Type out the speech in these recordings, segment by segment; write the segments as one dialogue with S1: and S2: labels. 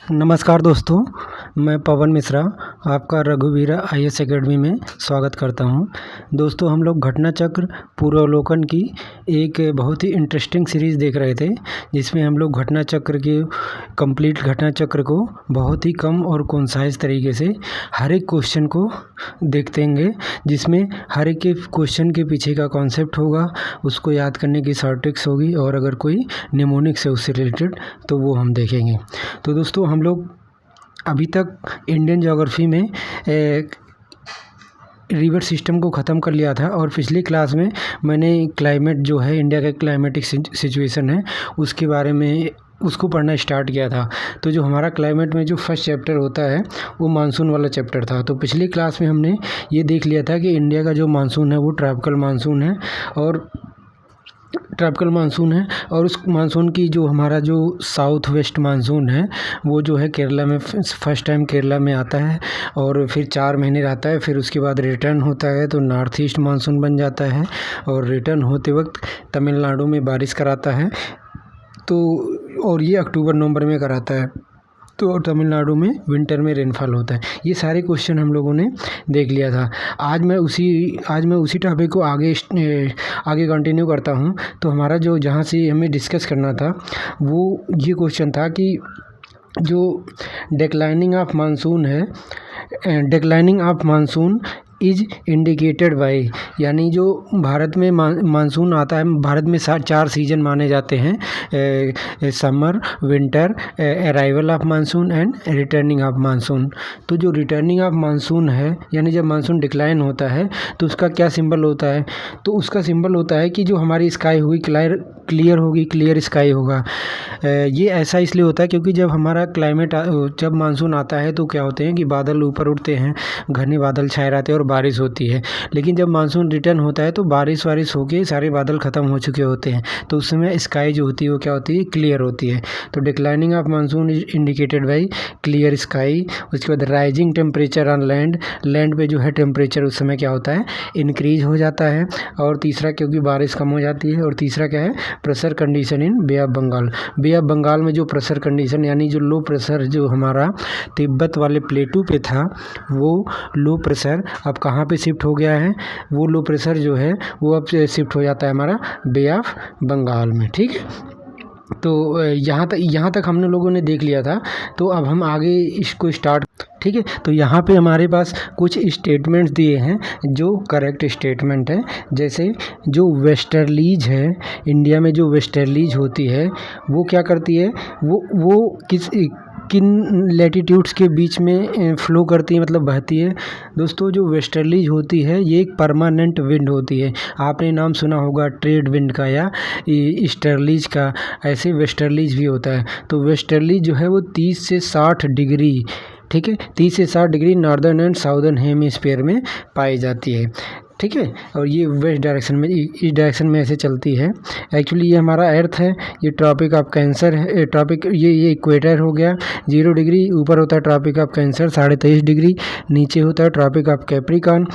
S1: नमस्कार दोस्तों, मैं पवन मिश्रा आपका रघुवीरा आईएएस एकेडमी में स्वागत करता हूं। दोस्तों, हम लोग घटना चक्र पूर्वावलोकन की एक बहुत ही इंटरेस्टिंग सीरीज़ देख रहे थे, जिसमें हम लोग घटना चक्र के कंप्लीट घटना चक्र को बहुत ही कम और कंसाइज तरीके से हर एक क्वेश्चन को देखेंगे, जिसमें हर एक के क्वेश्चन के पीछे का कॉन्सेप्ट होगा, उसको याद करने की शॉर्ट ट्रिक्स होगी और अगर कोई निमोनिक्स है उससे रिलेटेड तो वो हम देखेंगे। तो दोस्तों, हम लोग अभी तक इंडियन ज्योग्राफी में रिवर सिस्टम को ख़त्म कर लिया था और पिछली क्लास में मैंने क्लाइमेट जो है, इंडिया का क्लाइमेटिक सिचुएशन है, उसके बारे में उसको पढ़ना स्टार्ट किया था। तो जो हमारा क्लाइमेट में जो फर्स्ट चैप्टर होता है वो मानसून वाला चैप्टर था। तो पिछली क्लास में हमने ये देख लिया था कि इंडिया का जो मानसून है वो ट्रॉपिकल मानसून है और उस मानसून की जो हमारा जो साउथ वेस्ट मानसून है वो जो है केरला में फर्स्ट टाइम केरला में आता है और फिर 4 महीने रहता है, फिर उसके बाद रिटर्न होता है तो नॉर्थ ईस्ट मानसून बन जाता है और रिटर्न होते वक्त तमिलनाडु में बारिश कराता है। तो और ये अक्टूबर नवंबर में कराता है, तो तमिलनाडु में विंटर में रेनफॉल होता है। ये सारे क्वेश्चन हम लोगों ने देख लिया था। आज मैं उसी टॉपिक को आगे कंटिन्यू करता हूँ। तो हमारा जो जहाँ से हमें डिस्कस करना था वो ये क्वेश्चन था कि जो declining of monsoon is indicated by, यानी जो भारत में मानसून आता है, भारत में 4 सीजन माने जाते हैं, summer, winter, arrival of monsoon and returning of monsoon. तो जो रिटर्निंग ऑफ मानसून है, यानी जब मानसून डिक्लाइन होता है तो उसका क्या सिंबल होता है? तो उसका सिंबल होता है कि जो हमारी स्काई होगी क्लियर होगी, क्लियर स्काई होगा। ये ऐसा इसलिए होता है क्योंकि जब हमारा जब मानसून आता है तो क्या होते हैं कि बादल ऊपर उठते हैं, घने बादल छाए रहते हैं और बारिश होती है। लेकिन जब मानसून रिटर्न होता है तो बारिश होके सारे बादल ख़त्म हो चुके होते हैं, तो उस समय स्काई जो होती है वो क्या होती है? क्लियर होती है। तो declining of monsoon is indicated by clear sky. उसके बाद राइजिंग टेम्परेचर ऑन लैंड पे जो है टेम्परेचर उस समय क्या होता है? इंक्रीज हो जाता है। और तीसरा, क्योंकि बारिश कम हो जाती है। और तीसरा क्या है? Pressure condition in bay of Bengal में जो प्रेशर कंडीशन, यानी जो लो प्रेशर जो हमारा तिब्बत वाले प्लेटू पे था, वो लो प्रेशर अब कहाँ पे शिफ्ट हो गया है? वो लो प्रेशर जो है वो अब शिफ्ट हो जाता है हमारा बे ऑफ बंगाल में। ठीक है, तो यहाँ तक हमने लोगों ने देख लिया था। तो अब हम आगे इसको स्टार्ट, ठीक है। तो यहाँ पे हमारे पास कुछ स्टेटमेंट्स दिए हैं जो करेक्ट स्टेटमेंट है। जैसे जो वेस्टर्लीज है, इंडिया में जो वेस्टर्लीज होती है वो क्या करती है? वो किन लैटिट्यूड्स के बीच में फ़्लो करती है, मतलब बहती है? दोस्तों, जो वेस्टर्लीज होती है ये एक परमानेंट विंड होती है। आपने नाम सुना होगा ट्रेड विंड का या ईस्टर्लीज का, ऐसे वेस्टर्लीज भी होता है। तो वेस्टर्लीज जो है वो 30 से 60 डिग्री, ठीक है, 30 से 60 degree northern and southern hemisphere में पाई जाती है। ठीक है, और ये वेस्ट डायरेक्शन में, इस डायरेक्शन में ऐसे चलती है। एक्चुअली ये हमारा अर्थ है, ये ट्रॉपिक ऑफ कैंसर है, ये इक्वेटर हो गया 0 डिग्री, ऊपर होता है ट्रॉपिक ऑफ कैंसर 23.5 डिग्री, नीचे होता है tropic of Capricorn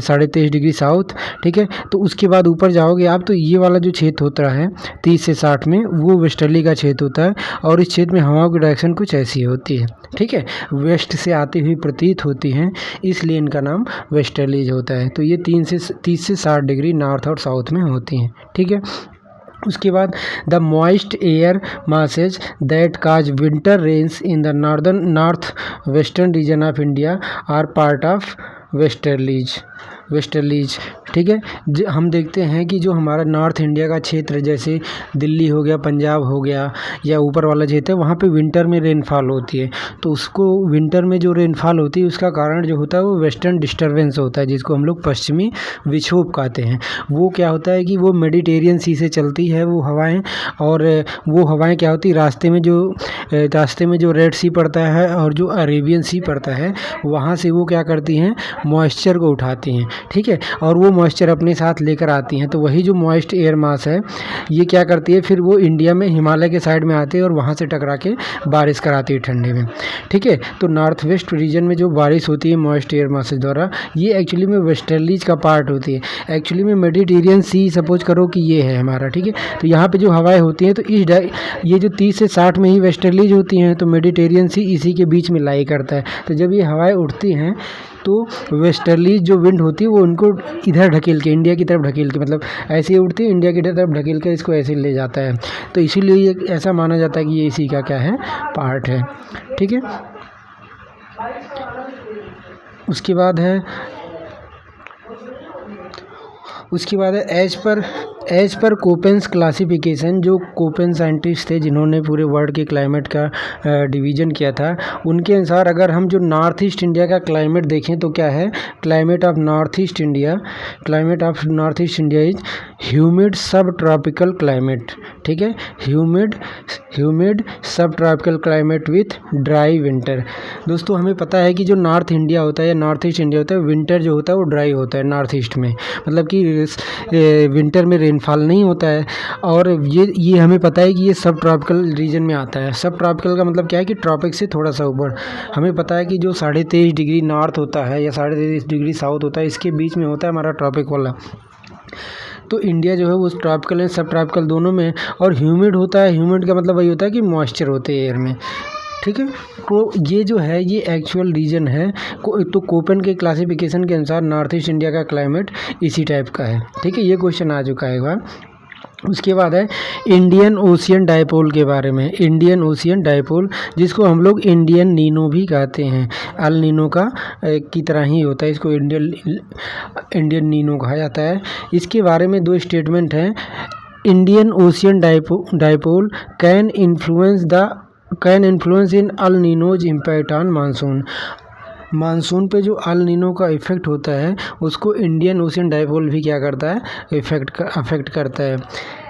S1: 23.5 degree south. ठीक है, तो उसके बाद ऊपर जाओगे आप तो ये वाला जो क्षेत्र होता है 30 से 60 में, वो वेस्टर्ली का क्षेत्र होता है और इस क्षेत्र में हवाओं की डायरेक्शन कुछ ऐसी होती है। ठीक है, वेस्ट से आती हुई प्रतीत होती हैं, इसलिए इनका नाम वेस्टर्लीज होता है। तो ये 30 से 60 डिग्री नॉर्थ और साउथ में होती हैं। ठीक है, उसके बाद the moist air masses that cause winter rains in the north western region of India are part of westerlies. ठीक है, हम देखते हैं कि जो हमारा नॉर्थ इंडिया का क्षेत्र, जैसे दिल्ली हो गया, पंजाब हो गया, या ऊपर वाला क्षेत्र है, वहाँ पे विंटर में रेनफॉल होती है। तो उसको विंटर में जो रेनफॉल होती है उसका कारण जो होता है वो वेस्टर्न डिस्टर्बेंस होता है, जिसको हम लोग पश्चिमी विक्षोभ कहते हैं। वो क्या होता है कि वो मेडिटेरियन सी से चलती है वो हवाएं, और वो हवाएं क्या होती है, रास्ते में जो रेड सी पड़ता है और जो अरेबियन सी पड़ता है, वहाँ से वो क्या करती हैं? मॉइस्चर को उठाती हैं। ठीक है, और वो मॉइस्चर अपने साथ लेकर आती हैं। तो वही जो मॉइस्ट एयर मास है ये क्या करती है, फिर वो इंडिया में हिमालय के साइड में आती है और वहाँ से टकरा के बारिश कराती है ठंडे में। ठीक है, तो नॉर्थ वेस्ट रीजन में जो बारिश होती है मॉइस्ट एयर मासेस द्वारा, ये एक्चुअली में वेस्टर्लीज का पार्ट होती है। एक्चुअली में मेडिटेरियन सी सपोज करो कि ये है हमारा, ठीक है, तो यहाँ पे जो हवाएं होती हैं तो ये जो 30 से 60 में ही वेस्टर्लीज होती हैं, तो मेडिटेरियन सी इसी के बीच में लाई करता है। तो जब ये हवाएं उठती हैं तो वेस्टर्ली जो विंड होती है वो उनको इधर ढकेल के, इंडिया की तरफ ढकेल के, मतलब ऐसे ही उड़ती है इंडिया की तरफ ढकेल के इसको ऐसे ले जाता है। तो इसीलिए ये ऐसा माना जाता है कि ये इसी का क्या है, पार्ट है। ठीक है, उसके बाद है एज पर कोपेन्स क्लासिफिकेशन, जो कोपेन साइंटिस्ट थे जिन्होंने पूरे वर्ल्ड के क्लाइमेट का डिवीज़न किया था, उनके अनुसार अगर हम जो नॉर्थ ईस्ट इंडिया का क्लाइमेट देखें तो क्या है, climate of north east India is humid सब ट्रॉपिकल क्लाइमेट। ठीक है, ह्यूमिड सब tropical climate with dry winter. दोस्तों हमें पता है कि जो नॉर्थ इंडिया होता है या नॉर्थ ईस्ट इंडिया होता है, विंटर जो होता है वो ड्राई होता है नॉर्थ ईस्ट में, मतलब कि विंटर में रेनफॉल नहीं होता है। और ये हमें पता है कि ये सब ट्रॉपिकल रीजन में आता है। सब ट्रॉपिकल का मतलब क्या है कि ट्रॉपिक से थोड़ा सा ऊपर। हमें पता है कि जो 23.5 डिग्री नॉर्थ होता है या 23.5 डिग्री साउथ होता है, इसके बीच में होता है हमारा ट्रॉपिक वाला। तो इंडिया जो है वो तो सब ट्रॉपिकल दोनों में, और ह्यूमिड होता है। ह्यूमिड का मतलब वही होता है कि मॉइस्चर होते हैं एयर में। ठीक है, तो ये जो है ये एक्चुअल रीजन है। तो कोपेन के क्लासिफिकेशन के अनुसार नॉर्थ ईस्ट इंडिया का क्लाइमेट इसी टाइप का है। ठीक है, ये क्वेश्चन आ चुका है एक बार। उसके बाद है इंडियन ओशियन डाइपोल के बारे में। इंडियन ओशियन डाइपोल, जिसको हम लोग इंडियन नीनो भी कहते हैं, अल नीनो का की तरह ही होता है, इसको इंडियन नीनो कहा जाता है। इसके बारे में 2 स्टेटमेंट हैं। Indian Ocean dipole can influence in El Nino's impact on monsoon. Monsoon पे जो अल नीनो का इफ़ेक्ट होता है उसको इंडियन ओशियन डाइपोल भी क्या करता है, अफेक्ट करता है।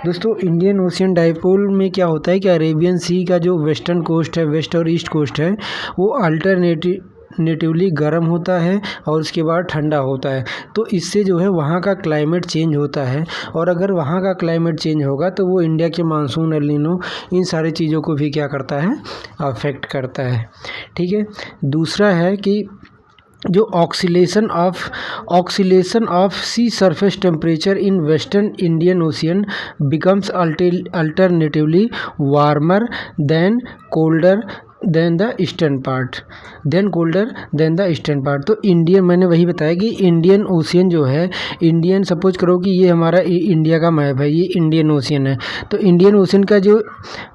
S1: दोस्तों इंडियन ओशियन डाइपोल में क्या होता है कि अरेबियन सी का जो वेस्टर्न कोस्ट है, वेस्ट और ईस्ट कोस्ट है, वो अल्टरनेटिवली गर्म होता है और उसके बाद ठंडा होता है। तो इससे जो है वहाँ का क्लाइमेट चेंज होता है, और अगर वहाँ का क्लाइमेट चेंज होगा तो वो इंडिया के मानसून, एल नीनो, इन सारी चीज़ों को भी क्या करता है, अफेक्ट करता है। ठीक है, दूसरा है कि जो oscillation of sea surface temperature in western Indian ocean becomes alternatively warmer then colder than the eastern part. तो इंडियन, मैंने वही बताया कि इंडियन ओशियन जो है, इंडियन सपोज करो कि ये हमारा इंडिया का मैप है, ये इंडियन ओशियन है। तो इंडियन ओशियन का जो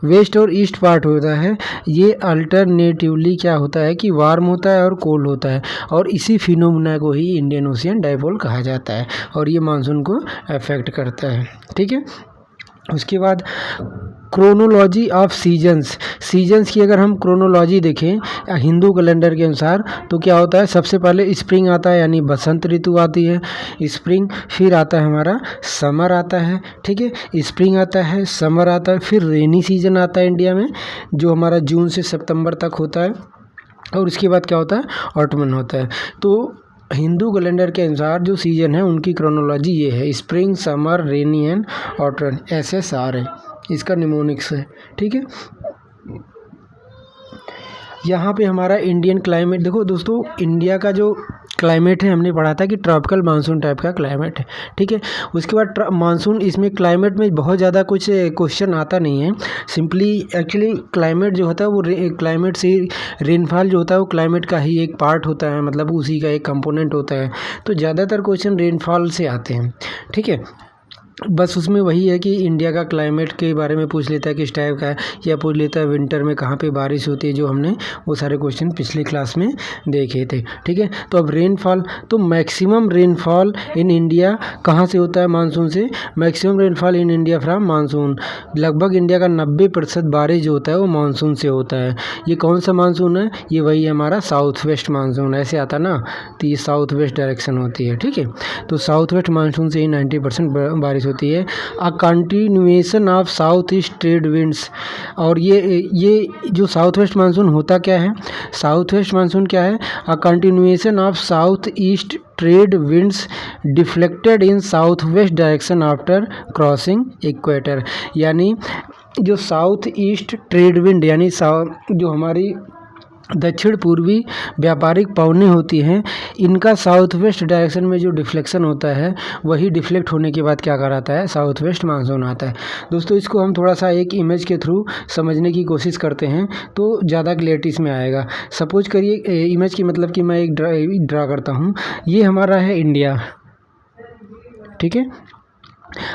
S1: वेस्ट और ईस्ट पार्ट होता है ये अल्टरनेटिवली क्या होता है कि वार्म होता है और कोल्ड होता है, और इसी फिनोमेना को ही इंडियन ओशियन डाइपोल कहा जाता है, और ये मानसून को अफेक्ट करता है। ठीक है, उसके बाद क्रोनोलॉजी ऑफ सीजन्स की अगर हम क्रोनोलॉजी देखें हिंदू कैलेंडर के अनुसार, तो क्या होता है, सबसे पहले स्प्रिंग आता है, यानी बसंत ऋतु आती है, स्प्रिंग। फिर आता है हमारा समर आता है। ठीक है, स्प्रिंग आता है, समर आता है, फिर रेनी सीजन आता है इंडिया में, जो हमारा जून से सितंबर तक होता है, और उसके बाद क्या होता है, ऑटमन होता है। तो हिंदू कैलेंडर के अनुसार जो सीजन है उनकी क्रोनोलॉजी ये है, spring, summer, rainy and ottoman, SSR है इसका निमोनिक्स है। ठीक है, यहाँ पे हमारा इंडियन क्लाइमेट देखो दोस्तों, इंडिया का जो क्लाइमेट है हमने पढ़ा था कि ट्रॉपिकल मानसून टाइप का क्लाइमेट है। ठीक है, उसके बाद मानसून, इसमें क्लाइमेट में बहुत ज़्यादा कुछ क्वेश्चन आता नहीं है। सिंपली एक्चुअली क्लाइमेट जो होता है वो क्लाइमेट से, रेनफॉल जो होता है वो क्लाइमेट का ही एक पार्ट होता है, मतलब उसी का एक कंपोनेंट होता है। तो ज़्यादातर क्वेश्चन रेनफॉल से आते हैं। ठीक है, बस उसमें वही है कि इंडिया का क्लाइमेट के बारे में पूछ लेता है किस टाइप का है, या पूछ लेता है विंटर में कहाँ पे बारिश होती है, जो हमने वो सारे क्वेश्चन पिछली क्लास में देखे थे। ठीक है, तो अब रेनफॉल, तो मैक्सिमम रेनफॉल इन इंडिया कहाँ से होता है, मानसून से। Maximum rainfall in India from monsoon, लगभग इंडिया का 90% बारिश जो होता है वो मानसून से होता है। ये कौन सा मानसून है, ये वही हमारा साउथ वेस्ट मानसून, ऐसे आता ना, तो ये साउथ वेस्ट डायरेक्शन होती है। ठीक है, तो साउथ वेस्ट मानसून से ही 90% बारिश होती है। अ continuation of south east trade winds, और ये जो साउथ वेस्ट मानसून होता क्या है, साउथ वेस्ट मानसून क्या है, अ continuation of south east trade winds deflected in south west direction after crossing equator. यानी जो साउथ ईस्ट ट्रेड विंड यानी जो हमारी दक्षिण पूर्वी व्यापारिक पवनें होती हैं, इनका साउथ वेस्ट डायरेक्शन में जो डिफ्लेक्शन होता है वही डिफ्लेक्ट होने के बाद क्या कराता है, साउथ वेस्ट मानसून आता है। दोस्तों इसको हम थोड़ा सा एक इमेज के थ्रू समझने की कोशिश करते हैं तो ज़्यादा क्लियरिटी इसमें आएगा। सपोज करिए इमेज की मतलब कि मैं एक ड्रा करता हूँ। ये हमारा है इंडिया, ठीक है।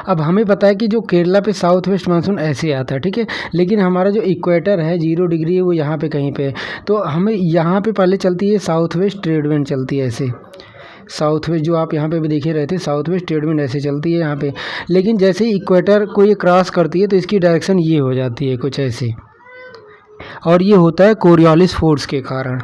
S1: अब हमें पता है कि जो केरला पे साउथ वेस्ट मानसून ऐसे आता है, ठीक है, लेकिन हमारा जो इक्वेटर है 0 डिग्री है वो यहाँ पे कहीं पे है, तो हमें यहाँ पे पहले चलती है साउथ वेस्ट ट्रेड विंड चलती है ऐसे। साउथ वेस्ट जो आप यहाँ पे भी देखे रहे थे, साउथ वेस्ट ट्रेड विंड ऐसे चलती है यहाँ पे, लेकिन जैसे ही इक्वेटर को ये क्रॉस करती है तो इसकी डायरेक्शन ये हो जाती है कुछ ऐसे, और ये होता है कोरियोलिस फोर्स के कारण,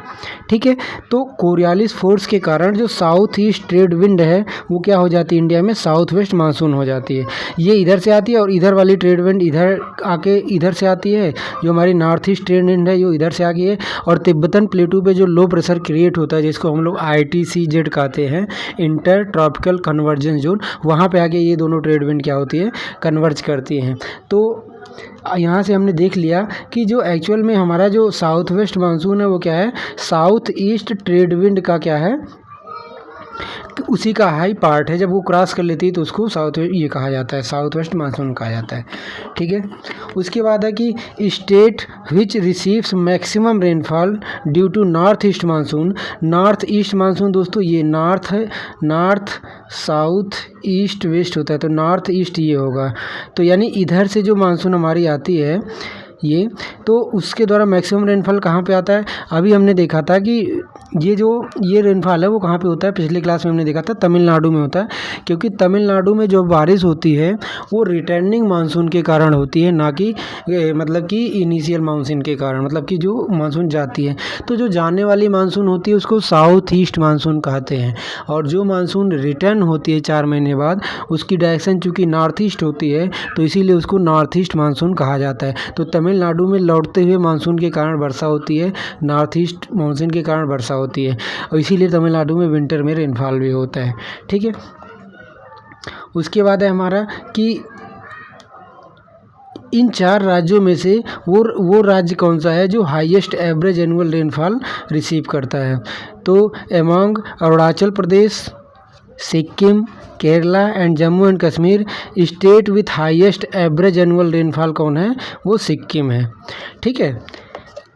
S1: ठीक है। तो कोरियोलिस फोर्स के कारण जो साउथ ईस्ट ट्रेड विंड है वो क्या हो जाती है, इंडिया में साउथ वेस्ट मानसून हो जाती है। ये इधर से आती है और इधर वाली ट्रेड विंड इधर आके इधर से आती है, जो हमारी नॉर्थ ईस्ट ट्रेड विंड है जो इधर से आ गई है, और तिब्बतन प्लेटू पे जो लो प्रेशर क्रिएट होता है जिसको हम लोग ITCZ कहते हैं, इंटर ट्रॉपिकल कन्वर्जेंस जोन, वहाँ पे आके ये दोनों ट्रेड विंड क्या होती है, कन्वर्ज करती हैं। तो यहाँ से हमने देख लिया कि जो एक्चुअल में हमारा जो साउथ वेस्ट मानसून है वो क्या है, साउथ ईस्ट ट्रेड विंड का क्या है, उसी का हाई पार्ट है। जब वो क्रॉस कर लेती है तो उसको साउथ ये कहा जाता है, साउथ वेस्ट मानसून कहा जाता है, ठीक है। उसके बाद है कि state which receives maximum rainfall due to north east monsoon. North east monsoon दोस्तों ये नॉर्थ है, नॉर्थ साउथ ईस्ट वेस्ट होता है, तो नॉर्थ ईस्ट ये होगा। तो यानी इधर से जो मानसून हमारी आती है ये, तो उसके द्वारा मैक्सिमम रेनफॉल कहाँ पे आता है। अभी हमने देखा था कि ये रेनफॉल है वो कहाँ पे होता है, पिछले क्लास में हमने देखा था तमिलनाडु में होता है, क्योंकि तमिलनाडु में जो बारिश होती है वो रिटर्निंग मानसून के कारण होती है, ना कि मतलब कि इनिशियल मानसून के कारण, मतलब कि जो मानसून जाती है। तो जो जाने वाली मानसून होती है उसको साउथ ईस्ट मानसून कहते हैं, और जो मानसून रिटर्न होती है 4 महीने बाद उसकी डायरेक्शन चूँकि नॉर्थ ईस्ट होती है तो इसीलिए उसको नॉर्थ ईस्ट मानसून कहा जाता है। तो तमिलनाडु में लौटते हुए मानसून के कारण वर्षा होती है, नॉर्थ ईस्ट मानसून के कारण वर्षा होती है, और इसीलिए तमिलनाडु में विंटर में रेनफॉल भी होता है, ठीक है। उसके बाद है हमारा कि इन 4 राज्यों में से वो राज्य कौन सा है जो highest average annual rainfall receive करता है। तो among Arunachal Pradesh, Sikkim, Kerala and Jammu and Kashmir, state with highest average annual rainfall कौन है, वो सिक्किम है, ठीक है।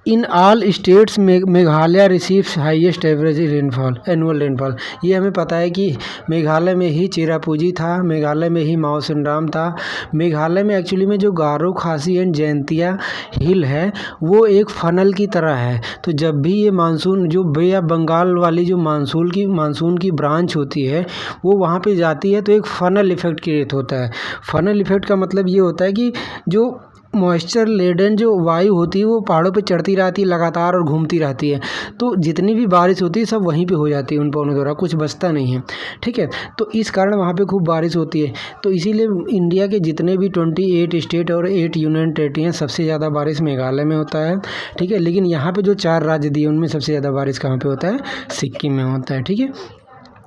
S1: In all states Meghalaya receives highest average rainfall annual rainfall. ये हमें पता है कि मेघालय में ही चेरापूंजी था, मेघालय में ही माओसिनराम था। मेघालय में एक्चुअली में जो गारो खासी एंड जयंतिया हिल है वो एक फनल की तरह है। तो जब भी ये मानसून जो बे ऑफ बंगाल वाली जो मानसून की ब्रांच होती है वो वहाँ पे जाती है तो एक फनल इफेक्ट क्रिएट होता है। फनल इफेक्ट का मतलब ये होता है कि जो मॉइस्चर लेडन जो वायु होती है वो पहाड़ों पे चढ़ती रहती है लगातार और घूमती रहती है, तो जितनी भी बारिश होती है सब वहीं पे हो जाती है उन पवनों द्वारा, कुछ बचता नहीं है, ठीक है। तो इस कारण वहाँ पे खूब बारिश होती है। तो इसीलिए इंडिया के जितने भी 28 स्टेट और 8 यूनियन टेरिटरी हैं सबसे ज़्यादा बारिश मेघालय में होता है, ठीक है। लेकिन यहाँ पर जो 4 राज्य दिए उनमें सबसे ज़्यादा बारिश कहाँ पर होता है, सिक्किम में होता है, ठीक है।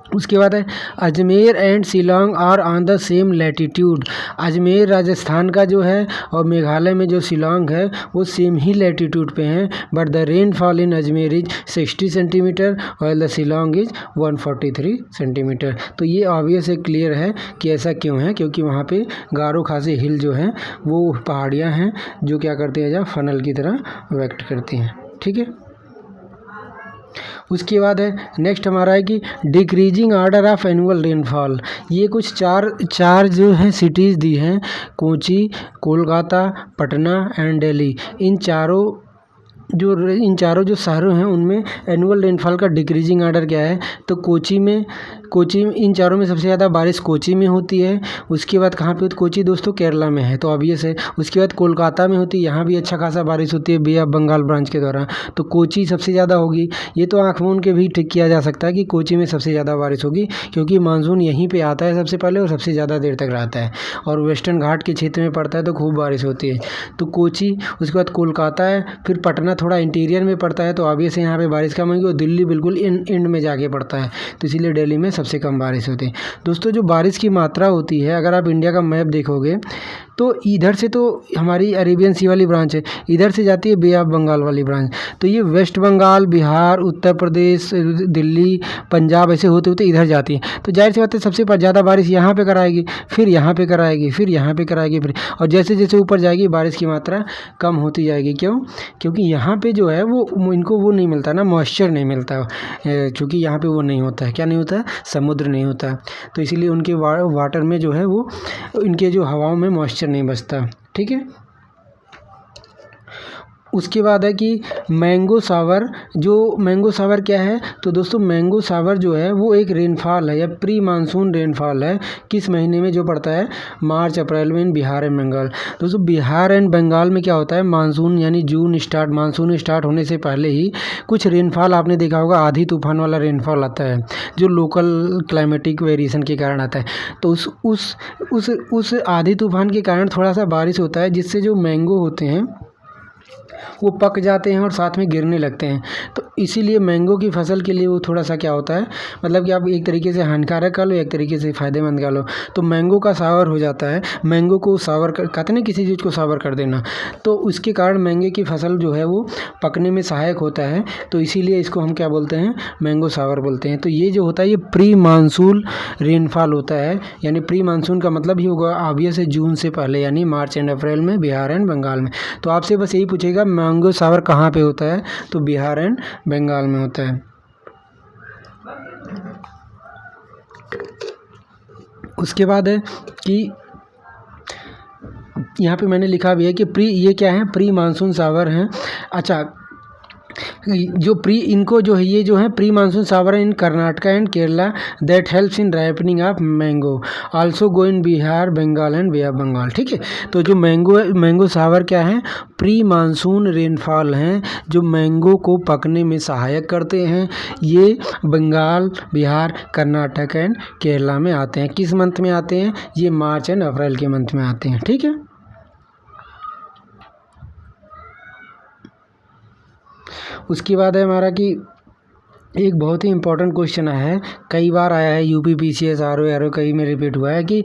S1: उसके बाद है Ajmer and Shillong are on the same latitude. Ajmer Rajasthan का जो है और मेघालय में जो शिलोंग है वो सेम ही लैटिट्यूड पे हैं, but the rainfall in Ajmer is 60 centimetre और द शिलोंग इज 143 सेंटीमीटर। तो ये ऑब्वियस है, क्लियर है कि ऐसा क्यों है, क्योंकि वहाँ पे गारो खासी हिल जो है वो पहाड़ियाँ हैं जो क्या करती हैं, जहाँ फनल की तरह व्यक्त करती हैं, ठीक है। उसके बाद है नेक्स्ट हमारा है कि decreasing order of annual rainfall. ये कुछ चार जो हैं सिटीज़ दी हैं, कोची, कोलकाता, पटना एंड दिल्ली। इन चारों जो शहरों हैं उनमें एनुअल रेनफॉल का डिक्रीजिंग ऑर्डर क्या है। तो कोची इन चारों में सबसे ज़्यादा बारिश कोची में होती है। उसके बाद कहाँ पे होती, कोची दोस्तों केरला में है तो ऑब्वियस है। उसके बाद कोलकाता में होती है, यहाँ भी अच्छा खासा बारिश होती है बे ऑफ बंगाल ब्रांच के दौरान, तो कोची सबसे ज़्यादा होगी। ये तो आँख मूंद के भी ठीक किया जा सकता है कि कोची में सबसे ज़्यादा बारिश होगी, क्योंकि मानसून यहीं पर आता है सबसे पहले और सबसे ज़्यादा देर तक रहता है, और वेस्टर्न घाट के क्षेत्र में पड़ता है तो खूब बारिश होती है। तो कोची, उसके बाद कोलकाता है, फिर पटना थोड़ा इंटीरियर में पड़ता है तो ऑब्वियस यहाँ पे बारिश कम होगी, और दिल्ली बिल्कुल एंड में जाके पड़ता है, तो इसीलिए दिल्ली में सबसे कम बारिश होती है। दोस्तों जो बारिश की मात्रा होती है, अगर आप इंडिया का मैप देखोगे तो इधर से तो हमारी अरेबियन सी वाली ब्रांच है, इधर से जाती है बे ऑफ बंगाल वाली ब्रांच, तो ये वेस्ट बंगाल, बिहार, उत्तर प्रदेश, दिल्ली, पंजाब ऐसे होते होते इधर जाती है। तो जाहिर सी बात है सबसे ज़्यादा बारिश यहाँ पे कराएगी, फिर यहाँ पे कराएगी, फिर यहाँ पे कराएगी, फिर और जैसे जैसे ऊपर जाएगी बारिश की मात्रा कम होती जाएगी। क्यों? क्योंकि यहाँ पे जो है वो इनको वो नहीं मिलता ना, मॉइस्चर नहीं मिलता, क्योंकि यहाँ पे वो नहीं होता है, क्या नहीं होता है, समुद्र नहीं होता, तो इसीलिए उनके वाटर में जो है वो इनके जो हवाओं में मॉइस्चर नहीं बचता। ठीक है। उसके बाद है कि मैंगो सावर, जो मैंगो सावर क्या है, तो दोस्तों मैंगो सावर जो है वो एक रेनफॉल है या प्री मानसून रेनफॉल है। किस महीने में जो पड़ता है? मार्च अप्रैल में इन बिहार एंड बंगाल। दोस्तों बिहार एंड बंगाल में क्या होता है, मानसून यानी मानसून स्टार्ट होने से पहले ही कुछ रेनफॉल आपने देखा होगा, आधी तूफान वाला रेनफॉल आता है जो लोकल क्लाइमेटिक वेरिएशन के कारण आता है। तो उस आधी तूफान के कारण थोड़ा सा बारिश होता है, जिससे जो मैंगो होते हैं वो पक जाते हैं और साथ में गिरने लगते हैं। तो इसीलिए मैंगो की फसल के लिए वो थोड़ा सा क्या होता है, मतलब कि आप एक तरीके से हानिकारक कर लो, एक तरीके से फ़ायदेमंद कर लो। तो मैंगो का सावर हो जाता है, मैंगो को सावर कहते हैं किसी चीज़ को सावर कर देना, तो उसके कारण मैंगो की फसल जो है वो पकने में सहायक होता है, तो इसीलिए इसको हम क्या बोलते हैं, मैंगो सावर बोलते हैं। तो ये जो होता है ये प्री मानसून रेनफॉल होता है, यानी प्री मानसून का मतलब ही होगा ऑब्वियस है जून से पहले, यानी मार्च एंड अप्रैल में बिहार एंड बंगाल में। तो आपसे बस यही पूछेगा मैंगो सावर कहाँ पे होता है, तो बिहार एंड बंगाल में होता है। उसके बाद है कि यहाँ पे मैंने लिखा भी है कि ये क्या है, प्री मानसून सावर हैं। अच्छा, जो इनको जो है ये जो है pre monsoon shower in Karnataka and Kerala that helps in ripening of mango also go in Bihar, Bengal and bay of Bengal. ठीक है। तो जो मैंगो सावर क्या है, प्री मानसून रेनफॉल हैं जो मैंगो को पकने में सहायक करते हैं। ये बंगाल, बिहार, कर्नाटक एंड केरला में आते हैं। किस मंथ में आते हैं? ये मार्च एंड अप्रैल के मंथ में आते हैं। ठीक है। उसके बाद है हमारा कि एक बहुत ही इंपॉर्टेंट क्वेश्चन है, कई बार आया है, यूपी पीसीएस आरओ कई में रिपीट हुआ है कि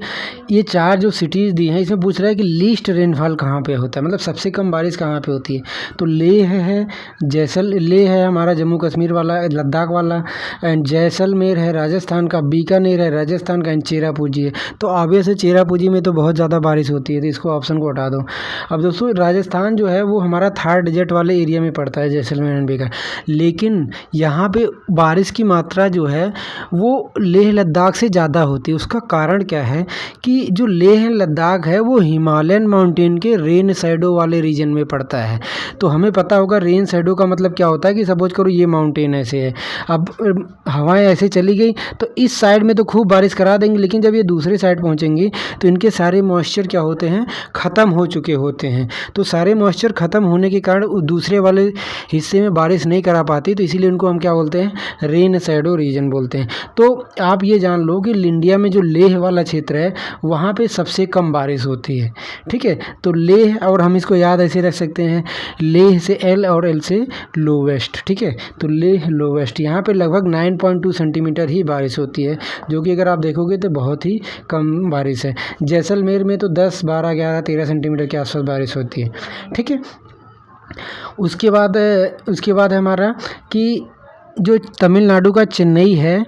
S1: ये 4 जो सिटीज़ दी हैं इसमें पूछ रहा है कि लीस्ट रेनफॉल कहाँ पे होता है, मतलब सबसे कम बारिश कहाँ पे होती है। तो लेह है, लेह है हमारा जम्मू कश्मीर वाला, लद्दाख वाला, एंड जैसलमेर है राजस्थान का, बीकानेर है राजस्थान का, एंड चेरापूंजी है। तो ऑब्वियस है चेरापूंजी में तो बहुत ज़्यादा बारिश होती है, तो इसको ऑप्शन को हटा दो। अब दोस्तों राजस्थान जो है वो हमारा 3rd डिजिट वाले एरिया में पड़ता है, जैसलमेर एंड बीकानेर, लेकिन यहाँ पे बारिश की मात्रा जो है वो लेह लद्दाख से ज़्यादा होती है। उसका कारण क्या है कि जो लेह लद्दाख है वो हिमालयन माउंटेन के रेन शैडो वाले रीजन में पड़ता है। तो हमें पता होगा रेन शैडो का मतलब क्या होता है कि सपोज करो ये माउंटेन ऐसे है, अब हवाएं ऐसे चली गई तो इस साइड में तो खूब बारिश करा देंगे, लेकिन जब ये दूसरे साइड पहुँचेंगी तो इनके सारे मॉइस्चर क्या होते हैं, ख़त्म हो चुके होते हैं। तो सारे मॉइस्चर ख़त्म होने के कारण दूसरे वाले हिस्से में बारिश नहीं करा पाती, तो इसीलिए उनको हम क्या बोलते हैं, रेन शैडो रीजन बोलते हैं। तो आप ये जान लो कि इंडिया में जो लेह वाला क्षेत्र है वहाँ पे सबसे कम बारिश होती है। ठीक है। तो लेह, और हम इसको याद ऐसे रख सकते हैं, लेह से एल और एल से लोवेस्ट। ठीक है। तो लेह लोवेस्ट, यहाँ पे लगभग 9.2 सेंटीमीटर ही बारिश होती है, जो कि अगर आप देखोगे तो बहुत ही कम बारिश है। जैसलमेर में तो 10, 12, 11, 13 सेंटीमीटर के आसपास बारिश होती है। ठीक है। उसके बाद है हमारा कि जो तमिलनाडु का चेन्नई है,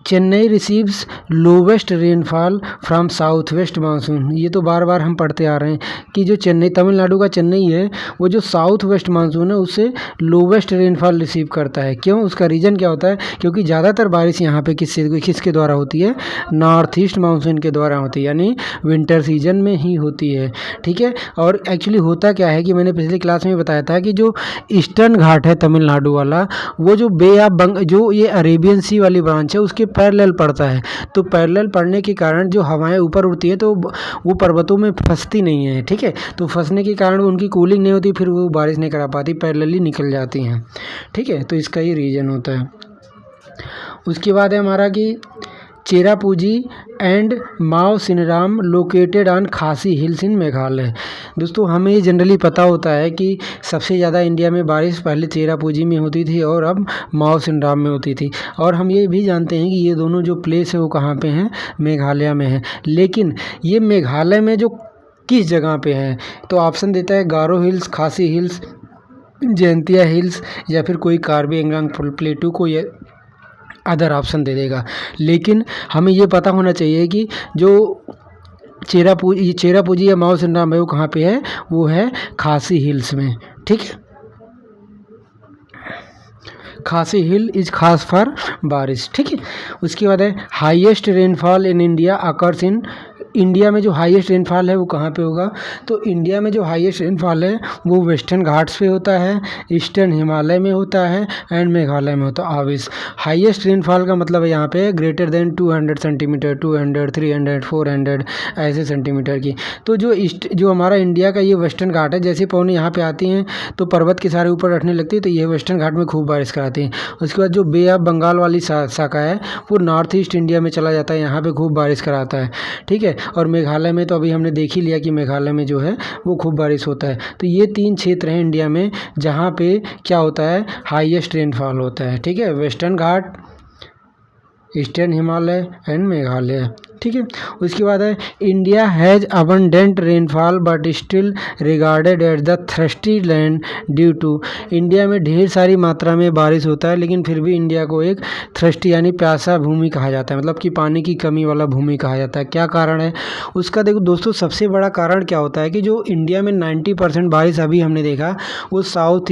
S1: Chennai receives lowest rainfall from south west monsoon. ये तो बार बार हम पढ़ते आ रहे हैं कि जो तमिलनाडु का चेन्नई है वो जो साउथ वेस्ट मानसून है उससे लोवेस्ट रेनफॉल रिसीव करता है। क्यों? उसका रीज़न क्या होता है? क्योंकि ज़्यादातर बारिश यहाँ पे किसके द्वारा होती है, नॉर्थ ईस्ट मानसून के द्वारा होती है, यानी विंटर सीजन में ही होती है। ठीक है। और एक्चुअली होता क्या है कि मैंने पिछली क्लास में बताया था कि जो ईस्टर्न घाट है तमिलनाडु वाला, वो जो बे ऑफ जो ये अरेबियन सी वाली ब्रांच है उसके पैरेलल पड़ता है। तो पैरेलल पड़ने के कारण जो हवाएं ऊपर उड़ती हैं तो वो पर्वतों में फंसती नहीं है। ठीक है। तो फंसने के कारण उनकी कूलिंग नहीं होती, फिर वो बारिश नहीं करा पाती, पैरेलली निकल जाती हैं। ठीक है। तो इसका ही रीज़न होता है। उसके बाद है हमारा कि Cherrapunji and Mawsynram located on Khasi hills in Meghalaya. दोस्तों हमें ये जनरली पता होता है कि सबसे ज़्यादा इंडिया में बारिश पहले चेरापूंजी में होती थी और अब माओ सिनराम में होती थी, और हम ये भी जानते हैं कि ये दोनों जो प्लेस है वो कहाँ पे हैं, मेघालय में है। लेकिन ये मेघालय में जो किस जगह पे है, तो ऑप्शन देता है गारो हिल्स, खासी हिल्स, जयंतिया हिल्स, या फिर कोई कार्बी एंगलांग प्लेटू को ये अदर ऑप्शन दे देगा। लेकिन हमें ये पता होना चाहिए कि जो चेरापूंजी या माओ सिनराम है वो कहाँ पे है, वो है खासी हिल्स में। ठीक है, खासी हिल इज खास फॉर बारिश। ठीक है, उसके बाद है highest rainfall in India occurs in, India में जो हाईएस्ट रेनफॉल है वो कहाँ पे होगा, तो इंडिया में जो हाईएस्ट रेनफॉल है वो वेस्टर्न घाट्स पे होता है, ईस्टर्न हिमालय में होता है एंड मेघालय में होता है। ऑब्वियस हाईएस्ट रेनफॉल का मतलब है यहाँ पे ग्रेटर देन 200 सेंटीमीटर, 200, 300, 400 ऐसे सेंटीमीटर की। तो जो हमारा इंडिया का ये वेस्टर्न घाट है, जैसे पौने यहाँ पे आती हैं तो पर्वत के सारे ऊपर रखने लगती है, तो ये वेस्टर्न घाट में खूब बारिश कराती हैं। उसके बाद जो बे ऑफ बंगाल वाली शाखा है वो नॉर्थ ईस्ट इंडिया में चला जाता है, यहाँ पे खूब बारिश कराता है। ठीक है, और मेघालय में तो अभी हमने देख ही लिया कि मेघालय में जो है वो खूब बारिश होता है। तो ये 3 क्षेत्र हैं इंडिया में जहाँ पे क्या होता है, हाईएस्ट रेनफॉल होता है। ठीक है, western ghat, eastern Himalaya and Meghalaya. ठीक है, उसके बाद है India has abundant rainfall but still regarded as the thirsty land due to, India में ढेर सारी मात्रा में बारिश होता है लेकिन फिर भी इंडिया को एक थ्रस्टी यानी प्यासा भूमि कहा जाता है, मतलब कि पानी की कमी वाला भूमि कहा जाता है। क्या कारण है उसका, देखो दोस्तों सबसे बड़ा कारण क्या होता है कि जो इंडिया में 90% बारिश अभी हमने देखा वो साउथ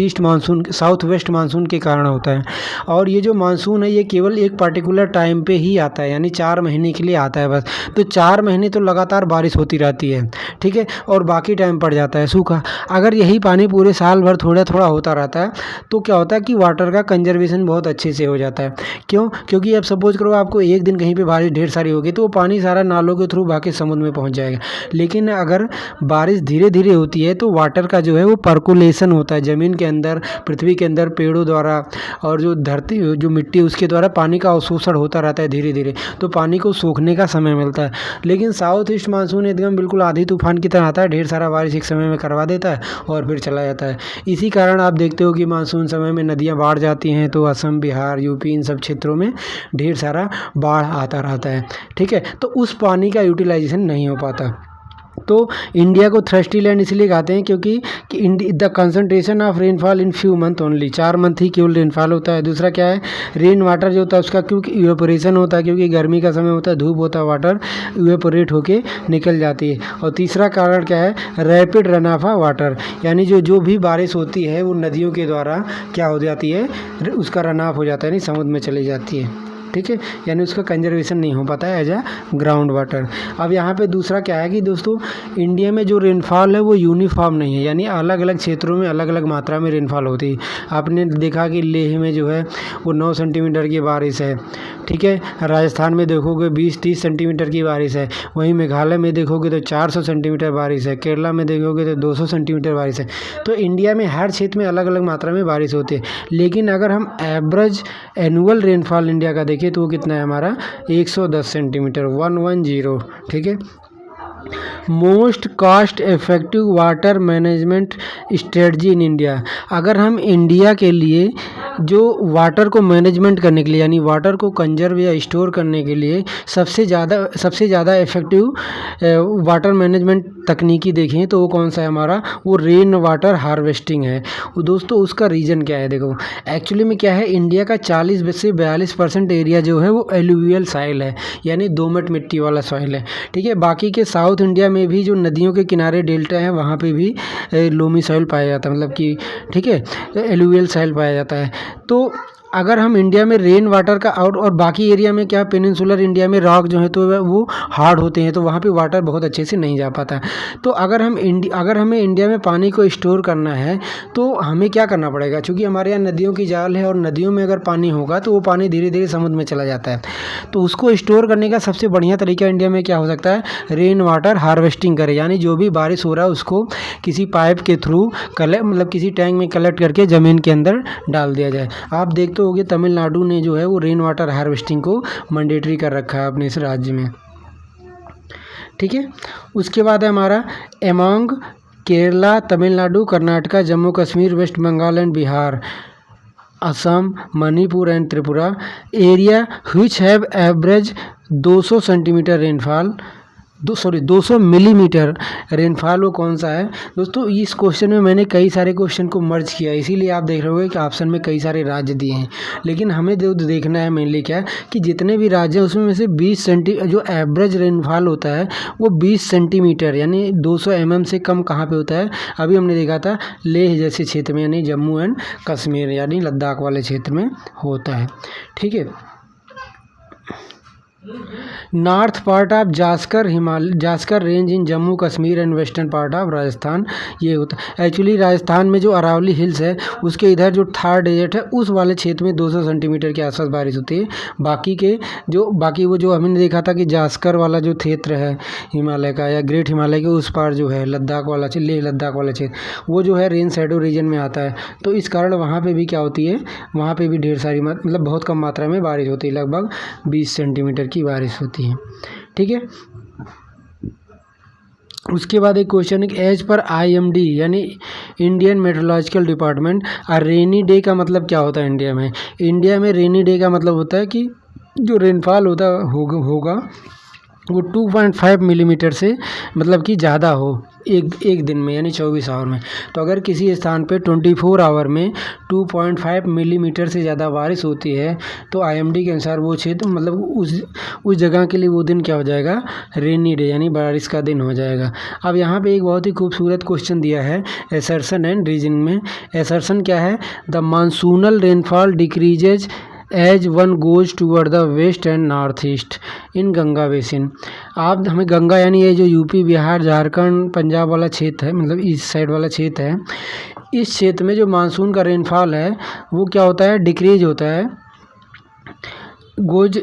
S1: वेस्ट मानसून के कारण होता है। और ये जो मानसून है ये केवल एक पर्टिकुलर टाइम पे ही आता है, यानी 4 महीने के लिए आता है बस। तो 4 महीने तो लगातार बारिश होती रहती है। ठीक है, और बाकी टाइम पड़ जाता है सूखा। अगर यही पानी पूरे साल भर थोड़ा थोड़ा होता रहता है तो क्या होता है कि वाटर का कंजर्वेशन बहुत अच्छे से हो जाता है। क्यों, क्योंकि अब सपोज करो आपको एक दिन कहीं पे बारिश ढेर सारी होगी तो वो पानी सारा नालों के थ्रू बाकी समुद्र में पहुंच जाएगा। लेकिन अगर बारिश धीरे धीरे होती है तो वाटर का जो है वो पर्कुलेशन होता है, ज़मीन के अंदर, पृथ्वी के अंदर पेड़ों द्वारा और जो धरती जो मिट्टी उसके द्वारा पानी का अवशोषण होता रहता है धीरे धीरे, तो पानी को सूखने का समय मिलता है। लेकिन साउथ ईस्ट मानसून एकदम बिल्कुल आधी तूफान की तरह आता है, ढेर सारा बारिश एक समय में करवा देता है और फिर चला जाता है। इसी कारण आप देखते हो कि मानसून समय में नदियाँ बाढ़ जाती हैं, तो असम, बिहार, यूपी इन सब क्षेत्रों में ढेर सारा बाढ़ आता रहता है। ठीक है, तो उस पानी का यूटिलाइजेशन नहीं हो पाता। तो इंडिया को थ्रस्टी लैंड इसलिए कहते हैं क्योंकि the concentration of rainfall in few month only, 4 month ही केवल रेनफॉल होता है। दूसरा क्या है, रेन वाटर जो होता है उसका क्योंकि इवेपोरेशन होता है, क्योंकि गर्मी का समय होता है, धूप होता है, वाटर इवेपोरेट होके निकल जाती है। और तीसरा कारण क्या है, रैपिड रन ऑफ वाटर, यानी जो भी बारिश होती है वो नदियों के द्वारा क्या हो जाती है, उसका रन ऑफ हो जाता है, यानी समुद्र में चली जाती है। ठीक है, यानी उसका कंजर्वेशन नहीं हो पाता है एज अ ग्राउंड वाटर। अब यहाँ पे दूसरा क्या है कि दोस्तों इंडिया में जो रेनफॉल है वो यूनिफॉर्म नहीं है, यानी अलग अलग क्षेत्रों में अलग अलग मात्रा में रेनफॉल होती है। आपने देखा कि लेह में जो है वो 9 सेंटीमीटर की बारिश है। ठीक है, राजस्थान में देखोगे 20-30 सेंटीमीटर की बारिश है। वहीं मेघालय में देखोगे तो 400 सेंटीमीटर बारिश है। केरला में देखोगे तो 200 सेंटीमीटर बारिश है। तो इंडिया में हर क्षेत्र में अलग अलग मात्रा में बारिश होती है। लेकिन अगर हम एवरेज एनुअल रेनफॉल इंडिया का देखें तो वो कितना है हमारा, 110 सेंटीमीटर, 110। ठीक है, most cost effective water management strategy in India, अगर हम इंडिया के लिए जो वाटर को मैनेजमेंट करने के लिए यानी वाटर को कंजर्व या स्टोर करने के लिए सबसे ज़्यादा इफेक्टिव वाटर मैनेजमेंट तकनीकी देखें तो वो कौन सा है हमारा, वो रेन वाटर हार्वेस्टिंग है। दोस्तों उसका रीज़न क्या है, देखो एक्चुअली में क्या है, इंडिया का 40 से 42% एरिया जो है वो एलुवियल सॉइल है, यानी दोमट मिट्टी वाला सॉइल है। ठीक है, बाकी के साउथ इंडिया में भी जो नदियों के किनारे डेल्टा है वहाँ पे भी लोमी सॉइल पाया जाता है, मतलब कि ठीक है एलुवियल सॉइल पाया जाता है। तो अगर हम इंडिया में रेन वाटर का और बाकी एरिया में क्या, पेनिनसुलर इंडिया में रॉक जो है तो वो हार्ड होते हैं, तो वहाँ पे वाटर बहुत अच्छे से नहीं जा पाता। तो अगर हमें इंडिया में पानी को स्टोर करना है तो हमें क्या करना पड़ेगा, क्योंकि हमारे यहाँ नदियों की जाल है और नदियों में अगर पानी होगा तो वो पानी धीरे धीरे समुद्र में चला जाता है। तो उसको स्टोर करने का सबसे बढ़िया तरीका इंडिया में क्या हो सकता है, रेन वाटर हार्वेस्टिंग करें, यानी जो भी बारिश हो रहा है उसको किसी पाइप के थ्रू मतलब किसी टैंक में कलेक्ट करके ज़मीन के अंदर डाल दिया जाए। आप देखते हो गया तमिलनाडु ने जो है वो रेन वाटर हार्वेस्टिंग को मैंडेटरी कर रखा है अपने इस राज्य में, ठीक है। उसके बाद है हमारा among Kerala, Tamil Nadu, Karnataka, Jammu Kashmir, west Bengal and Bihar, Assam, Manipur and Tripura area which have average 200 centimetre rainfall, 200 millimetre rainfall वो कौन सा है दोस्तों। इस क्वेश्चन में मैंने कई सारे क्वेश्चन को मर्ज किया, इसीलिए आप देख रहे होंगे कि ऑप्शन में कई सारे राज्य दिए हैं, लेकिन हमें जो देखना है मेनली क्या है कि जितने भी राज्य हैं उसमें में से 20 जो एवरेज रेनफॉल होता है वो 20 सेंटीमीटर यानी 200 mm से कम कहाँ पे होता है। अभी हमने देखा था लेह जैसे क्षेत्र में यानी जम्मू एंड कश्मीर यानी लद्दाख वाले क्षेत्र में होता है, ठीक है। North part of Zanskar range in Jammu Kashmir and western part of Rajasthan, ये होता है एक्चुअली राजस्थान में जो अरावली हिल्स है उसके इधर जो थार डेजर्ट है उस वाले क्षेत्र में 200 सेंटीमीटर के आसपास बारिश होती है। बाकी वो जो हमने देखा था कि जास्कर वाला जो क्षेत्र है हिमालय का या ग्रेट हिमालय के उस पार जो है लद्दाख वाला लेह लद्दाख वाला क्षेत्र वो जो है रेन शैडो रीजन में आता है, तो इस कारण वहाँ पर भी क्या होती है, वहाँ पर भी ढेर सारी मतलब बहुत कम मात्रा में बारिश होती है, लगभग 20 सेंटीमीटर की बारिश होती है, ठीक है। उसके बाद एक क्वेश्चन है कि एज पर IMD यानी Indian meteorological department rainy day का मतलब क्या होता है इंडिया में रेनी डे का मतलब होता है कि जो रेनफॉल होगा वो 2.5 मिलीमीटर से मतलब कि ज़्यादा हो एक दिन में यानी 24 आवर में। तो अगर किसी स्थान पे 24 आवर में 2.5 मिलीमीटर से ज़्यादा बारिश होती है तो IMD के अनुसार वो क्षेत्र मतलब उस जगह के लिए वो दिन क्या हो जाएगा, रेनी डे यानी बारिश का दिन हो जाएगा। अब यहाँ पे एक बहुत ही खूबसूरत क्वेश्चन दिया है एसर्शन एंड रीजनिंग में। एसर्शन क्या है, the monsoonal rainfall decreases as one goes toward the west and north east in Ganga basin. आप हमें गंगा यानी ये जो यूपी बिहार झारखंड पंजाब वाला क्षेत्र है मतलब इस साइड वाला क्षेत्र है, इस क्षेत्र में जो मानसून का रेनफॉल है वो क्या होता है, डिक्रीज होता है। Goes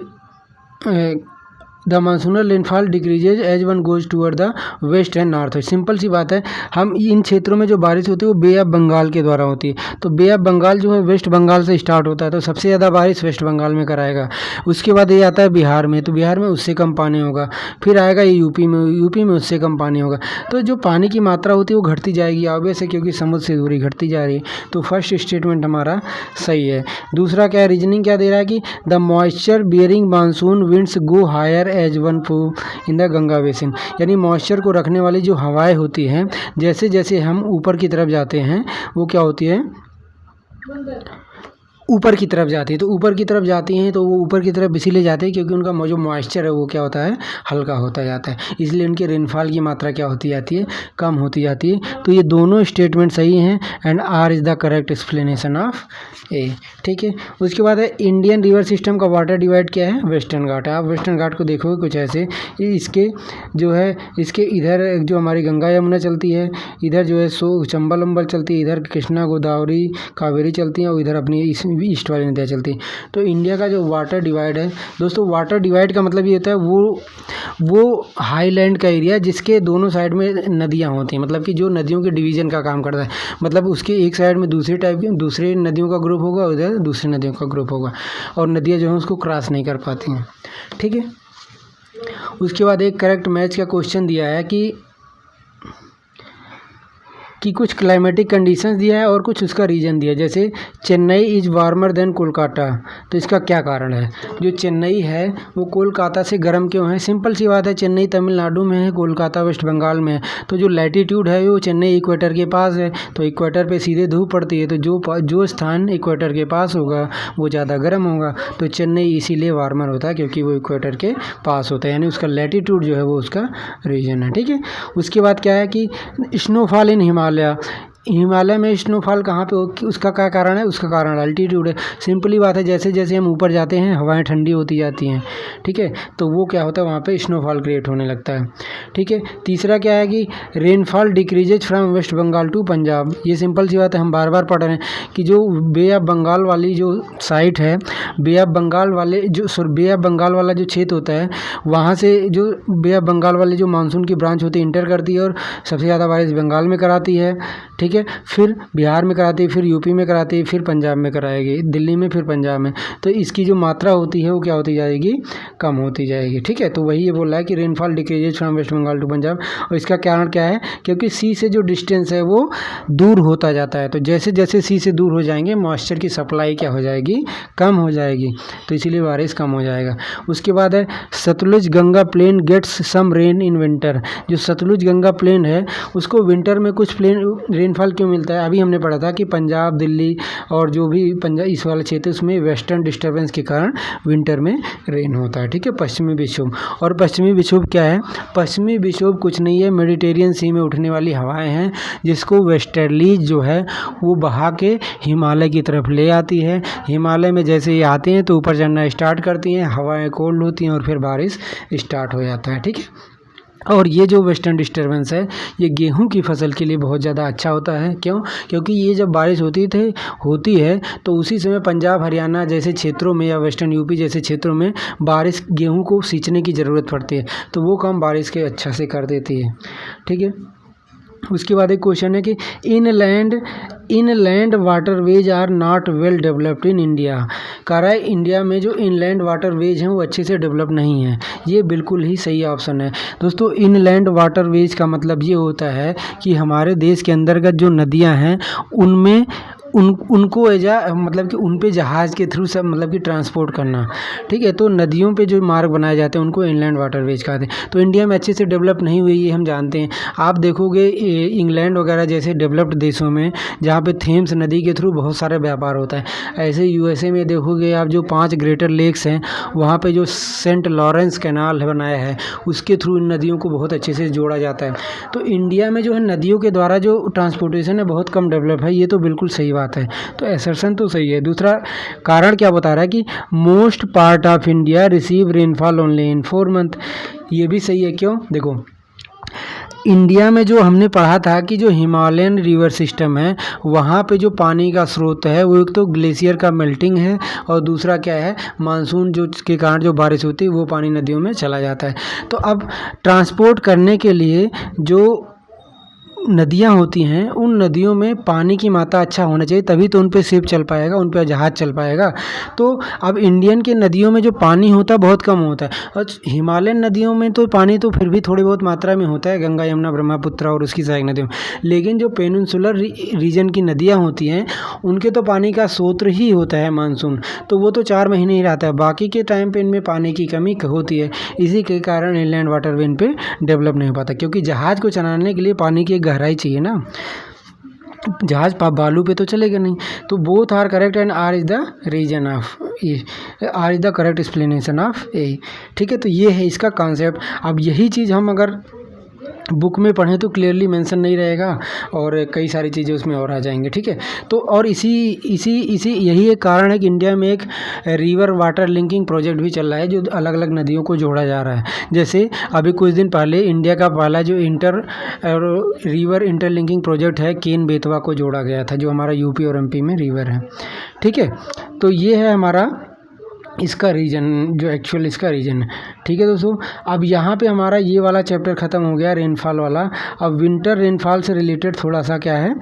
S1: the monsoonal rainfall decreases as one goes toward the west and north west. Simple सी बात है, हम इन क्षेत्रों में जो बारिश होती है वो बे ऑफ बंगाल के द्वारा होती है। तो बे ऑफ बंगाल जो है वेस्ट बंगाल से स्टार्ट होता है, तो सबसे ज़्यादा बारिश वेस्ट बंगाल में कराएगा। उसके बाद ये आता है बिहार में, तो बिहार में उससे कम पानी होगा। फिर आएगा ये यूपी में उससे कम पानी होगा। तो जो पानी की मात्रा होती है वो घटती जाएगी ऑब्वियस है, क्योंकि समुद्र से दूरी घटती जा रही है। तो फर्स्ट स्टेटमेंट हमारा सही है। दूसरा क्या है, रीजनिंग क्या दे रहा है कि the moisture bearing monsoon winds go higher as one in the Ganga basin, यानी मॉइस्चर को रखने वाली जो हवाएं होती हैं जैसे जैसे हम ऊपर की तरफ जाते हैं वो क्या होती है, ऊपर की तरफ जाती है। तो ऊपर की तरफ जाती हैं तो वो ऊपर की तरफ इसीलिए जाते हैं क्योंकि उनका जो मॉइस्चर है वो क्या होता है, हल्का होता जाता है, इसलिए उनके रेनफॉल की मात्रा क्या होती जाती है, कम होती जाती है। तो ये दोनों स्टेटमेंट सही हैं and R is the correct explanation of A, ठीक है। उसके बाद है इंडियन रिवर सिस्टम का वाटर डिवाइड क्या है, वेस्टर्न घाट है। आप वेस्टर्न घाट को देखोगे कुछ ऐसे, इसके जो है इसके इधर जो हमारी गंगा यमुना चलती है, इधर जो है चंबल वंबल चलती है, इधर कृष्णा गोदावरी कावेरी चलती हैं और इधर अपनी ईस्ट वाली नदियाँ चलती हैं। तो इंडिया का जो वाटर डिवाइड है दोस्तों, वाटर डिवाइड का मतलब ये होता है वो हाईलैंड का एरिया जिसके दोनों साइड में नदियाँ होती हैं, मतलब कि जो नदियों के डिवीज़न का काम करता है। मतलब उसके एक साइड में दूसरे नदियों का ग्रुप होगा, उधर दूसरी नदियों का ग्रुप होगा और नदियाँ जो हैं उसको क्रॉस नहीं कर पाती हैं, ठीक है। उसके बाद एक करेक्ट मैच का क्वेश्चन दिया है कि कुछ क्लाइमेटिक कंडीशंस दिया है और कुछ उसका रीजन दिया है। जैसे Chennai is warmer than Kolkata, तो इसका क्या कारण है। जो चेन्नई है वो कोलकाता से गर्म क्यों है, सिंपल सी बात है, चेन्नई तमिलनाडु में है, कोलकाता वेस्ट बंगाल में है। तो जो लैटीट्यूड है वो चेन्नई इक्वेटर के पास है, तो इक्वेटर पे सीधे धूप पड़ती है, तो जो स्थान इक्वेटर के पास होगा वो ज़्यादा गर्म होगा। तो चेन्नई इसीलिए वार्मर होता है क्योंकि वो इक्वेटर के पास होता है, यानी उसका लैटीट्यूड जो है वो उसका रीजन है, ठीक है। उसके बाद क्या है कि स्नोफॉल इन हिमालय में स्नोफॉल कहाँ पे हो, उसका क्या कारण है, उसका कारण अल्टीट्यूड है। सिंपली बात है, जैसे जैसे हम ऊपर जाते हैं हवाएं ठंडी होती जाती हैं, ठीक है, तो वो क्या होता है वहाँ पे स्नोफॉल क्रिएट होने लगता है, ठीक है। तीसरा क्या है कि rainfall decreases from west Bengal to Punjab. ये सिंपल सी बात है, हम बार बार पढ़ रहे हैं कि जो बे ऑफ बंगाल वाली जो साइट है बे ऑफ बंगाल वाले बे ऑफ बंगाल वाला जो क्षेत्र होता है, वहाँ से जो बे ऑफ बंगाल वाले जो मानसून की ब्रांच होती है इंटर करती है और सबसे ज़्यादा बारिश बंगाल में कराती है, ठीक है। फिर बिहार में कराती है, फिर यूपी में कराती है, फिर पंजाब में कराएगी, दिल्ली में, फिर पंजाब में। तो इसकी जो मात्रा होती है वो क्या होती जाएगी, कम होती जाएगी, ठीक है। तो वही ये बोल रहा है कि rainfall decreases from west Bengal to Punjab. और इसका कारण क्या है, क्योंकि सी से जो डिस्टेंस है वो दूर होता जाता है। तो जैसे जैसे सी से दूर हो जाएंगे मॉइस्चर की सप्लाई क्या हो जाएगी, कम हो जाएगी, तो इसीलिए बारिश कम हो जाएगा। उसके बाद है Sutlej Ganga plain gets some rain in winter. जो सतलुज गंगा प्लेन है उसको विंटर में कुछ रेनफॉल क्यों मिलता है, अभी हमने पढ़ा था कि पंजाब, दिल्ली और जो भी पंजाब इस वाले क्षेत्र उसमें वेस्टर्न डिस्टर्बेंस के कारण विंटर में रेन होता है, ठीक है। पश्चिमी विक्षोभ, और पश्चिमी विक्षोभ क्या है, पश्चिमी विक्षोभ कुछ नहीं है, मेडिटेरियन सी में उठने वाली हवाएं हैं जिसको वेस्टर्लीज जो है वो बहा के हिमालय की तरफ ले आती है। हिमालय में जैसे ये आते हैं तो ऊपर चढ़ना स्टार्ट करती हैं, हवाएं कोल्ड होती हैं और फिर बारिश स्टार्ट हो जाता है, ठीक है। और ये जो वेस्टर्न डिस्टर्बेंस है ये गेहूं की फसल के लिए बहुत ज़्यादा अच्छा होता है। क्यों, क्योंकि ये जब बारिश होती है तो उसी समय पंजाब, हरियाणा जैसे क्षेत्रों में या वेस्टर्न यूपी जैसे क्षेत्रों में बारिश गेहूं को सींचने की ज़रूरत पड़ती है, तो वो काम बारिश के अच्छा से कर देती है, ठीक है। उसके बाद एक क्वेश्चन है कि inland waterways are not well developed in India. कह रहा है इंडिया में जो इनलैंड वाटरवेज हैं वो अच्छे से डेवलप नहीं है। ये बिल्कुल ही सही ऑप्शन है दोस्तों। इनलैंड वाटरवेज का मतलब ये होता है कि हमारे देश के अंतर्गत जो नदियां हैं उनमें उनको मतलब कि उन पे जहाज़ के थ्रू सब मतलब कि ट्रांसपोर्ट करना, ठीक है। तो नदियों पे जो मार्ग बनाए जाते हैं उनको इनलैंड वाटरवेज कहते हैं। तो इंडिया में अच्छे से डेवलप नहीं हुई ये हम जानते हैं। आप देखोगे इंग्लैंड वगैरह जैसे डेवलप्ड देशों में जहाँ पे थेम्स नदी के थ्रू बहुत सारा व्यापार होता है, ऐसे यूएसए में देखोगे आप जो 5 ग्रेटर लेक्स हैं वहाँ पर जो सेंट लॉरेंस कैनाल बनाया है उसके थ्रू इन नदियों को बहुत अच्छे से जोड़ा जाता है। तो इंडिया में जो है नदियों के द्वारा जो ट्रांसपोर्टेशन है बहुत कम डेवलप है, ये तो बिल्कुल सही बात है। तो असर्शन तो सही है। दूसरा कारण क्या बता रहा है कि most part of India receive rainfall only in 4 month. ये भी सही है। क्यों, देखो इंडिया में जो हमने पढ़ा था कि जो हिमालयन रिवर सिस्टम है वहाँ पे जो पानी का स्रोत है वो एक तो ग्लेशियर का मेल्टिंग है और दूसरा क्या है, मानसून जो के कारण जो बारिश होती है वो पानी नदियों में चला जाता है। तो अब ट्रांसपोर्ट करने के लिए जो नदियाँ होती हैं उन नदियों में पानी की मात्रा अच्छा होना चाहिए, तभी तो उन पे शिप चल पाएगा, उन पे जहाज़ चल पाएगा। तो अब इंडियन के नदियों में जो पानी होता है बहुत कम होता है, और हिमालयन नदियों में तो पानी तो फिर भी थोड़ी बहुत मात्रा में होता है, गंगा, यमुना, ब्रह्मपुत्र और उसकी सहायक नदियों में। लेकिन जो पेनिनसुलर रीजन की नदियाँ होती हैं उनके तो पानी का स्रोत ही होता है मानसून, तो वो तो 4 महीने ही रहता है, बाकी के टाइम पे इनमें पानी की कमी होती है। इसी के कारण इनलैंड वाटरवे इन पे डेवलप नहीं हो पाता, क्योंकि जहाज़ को चलाने के लिए पानी की गहराई चाहिए ना, जहाज बालू पे तो चलेगा नहीं। तो both are correct and R is the reason of A, R is the correct explanation of A, ठीक है। तो ये है इसका कॉन्सेप्ट। अब यही चीज़ हम अगर बुक में पढ़ें तो क्लियरली मेंशन नहीं रहेगा और कई सारी चीज़ें उसमें और आ जाएंगे, ठीक है। तो और इसी यही एक कारण है कि इंडिया में एक रिवर वाटर लिंकिंग प्रोजेक्ट भी चल रहा है जो अलग अलग नदियों को जोड़ा जा रहा है। जैसे अभी कुछ दिन पहले इंडिया का पहला जो रिवर इंटरलिंकिंग प्रोजेक्ट है केन बेतवा को जोड़ा गया था, जो हमारा यूपी और एमपी में रिवर है, ठीक है। तो ये है हमारा इसका रीजन, जो एक्चुअल इसका रीजन है, ठीक है दोस्तों। अब यहाँ पे हमारा ये वाला चैप्टर ख़त्म हो गया रेनफॉल वाला। अब विंटर रेनफॉल से रिलेटेड थोड़ा सा क्या है,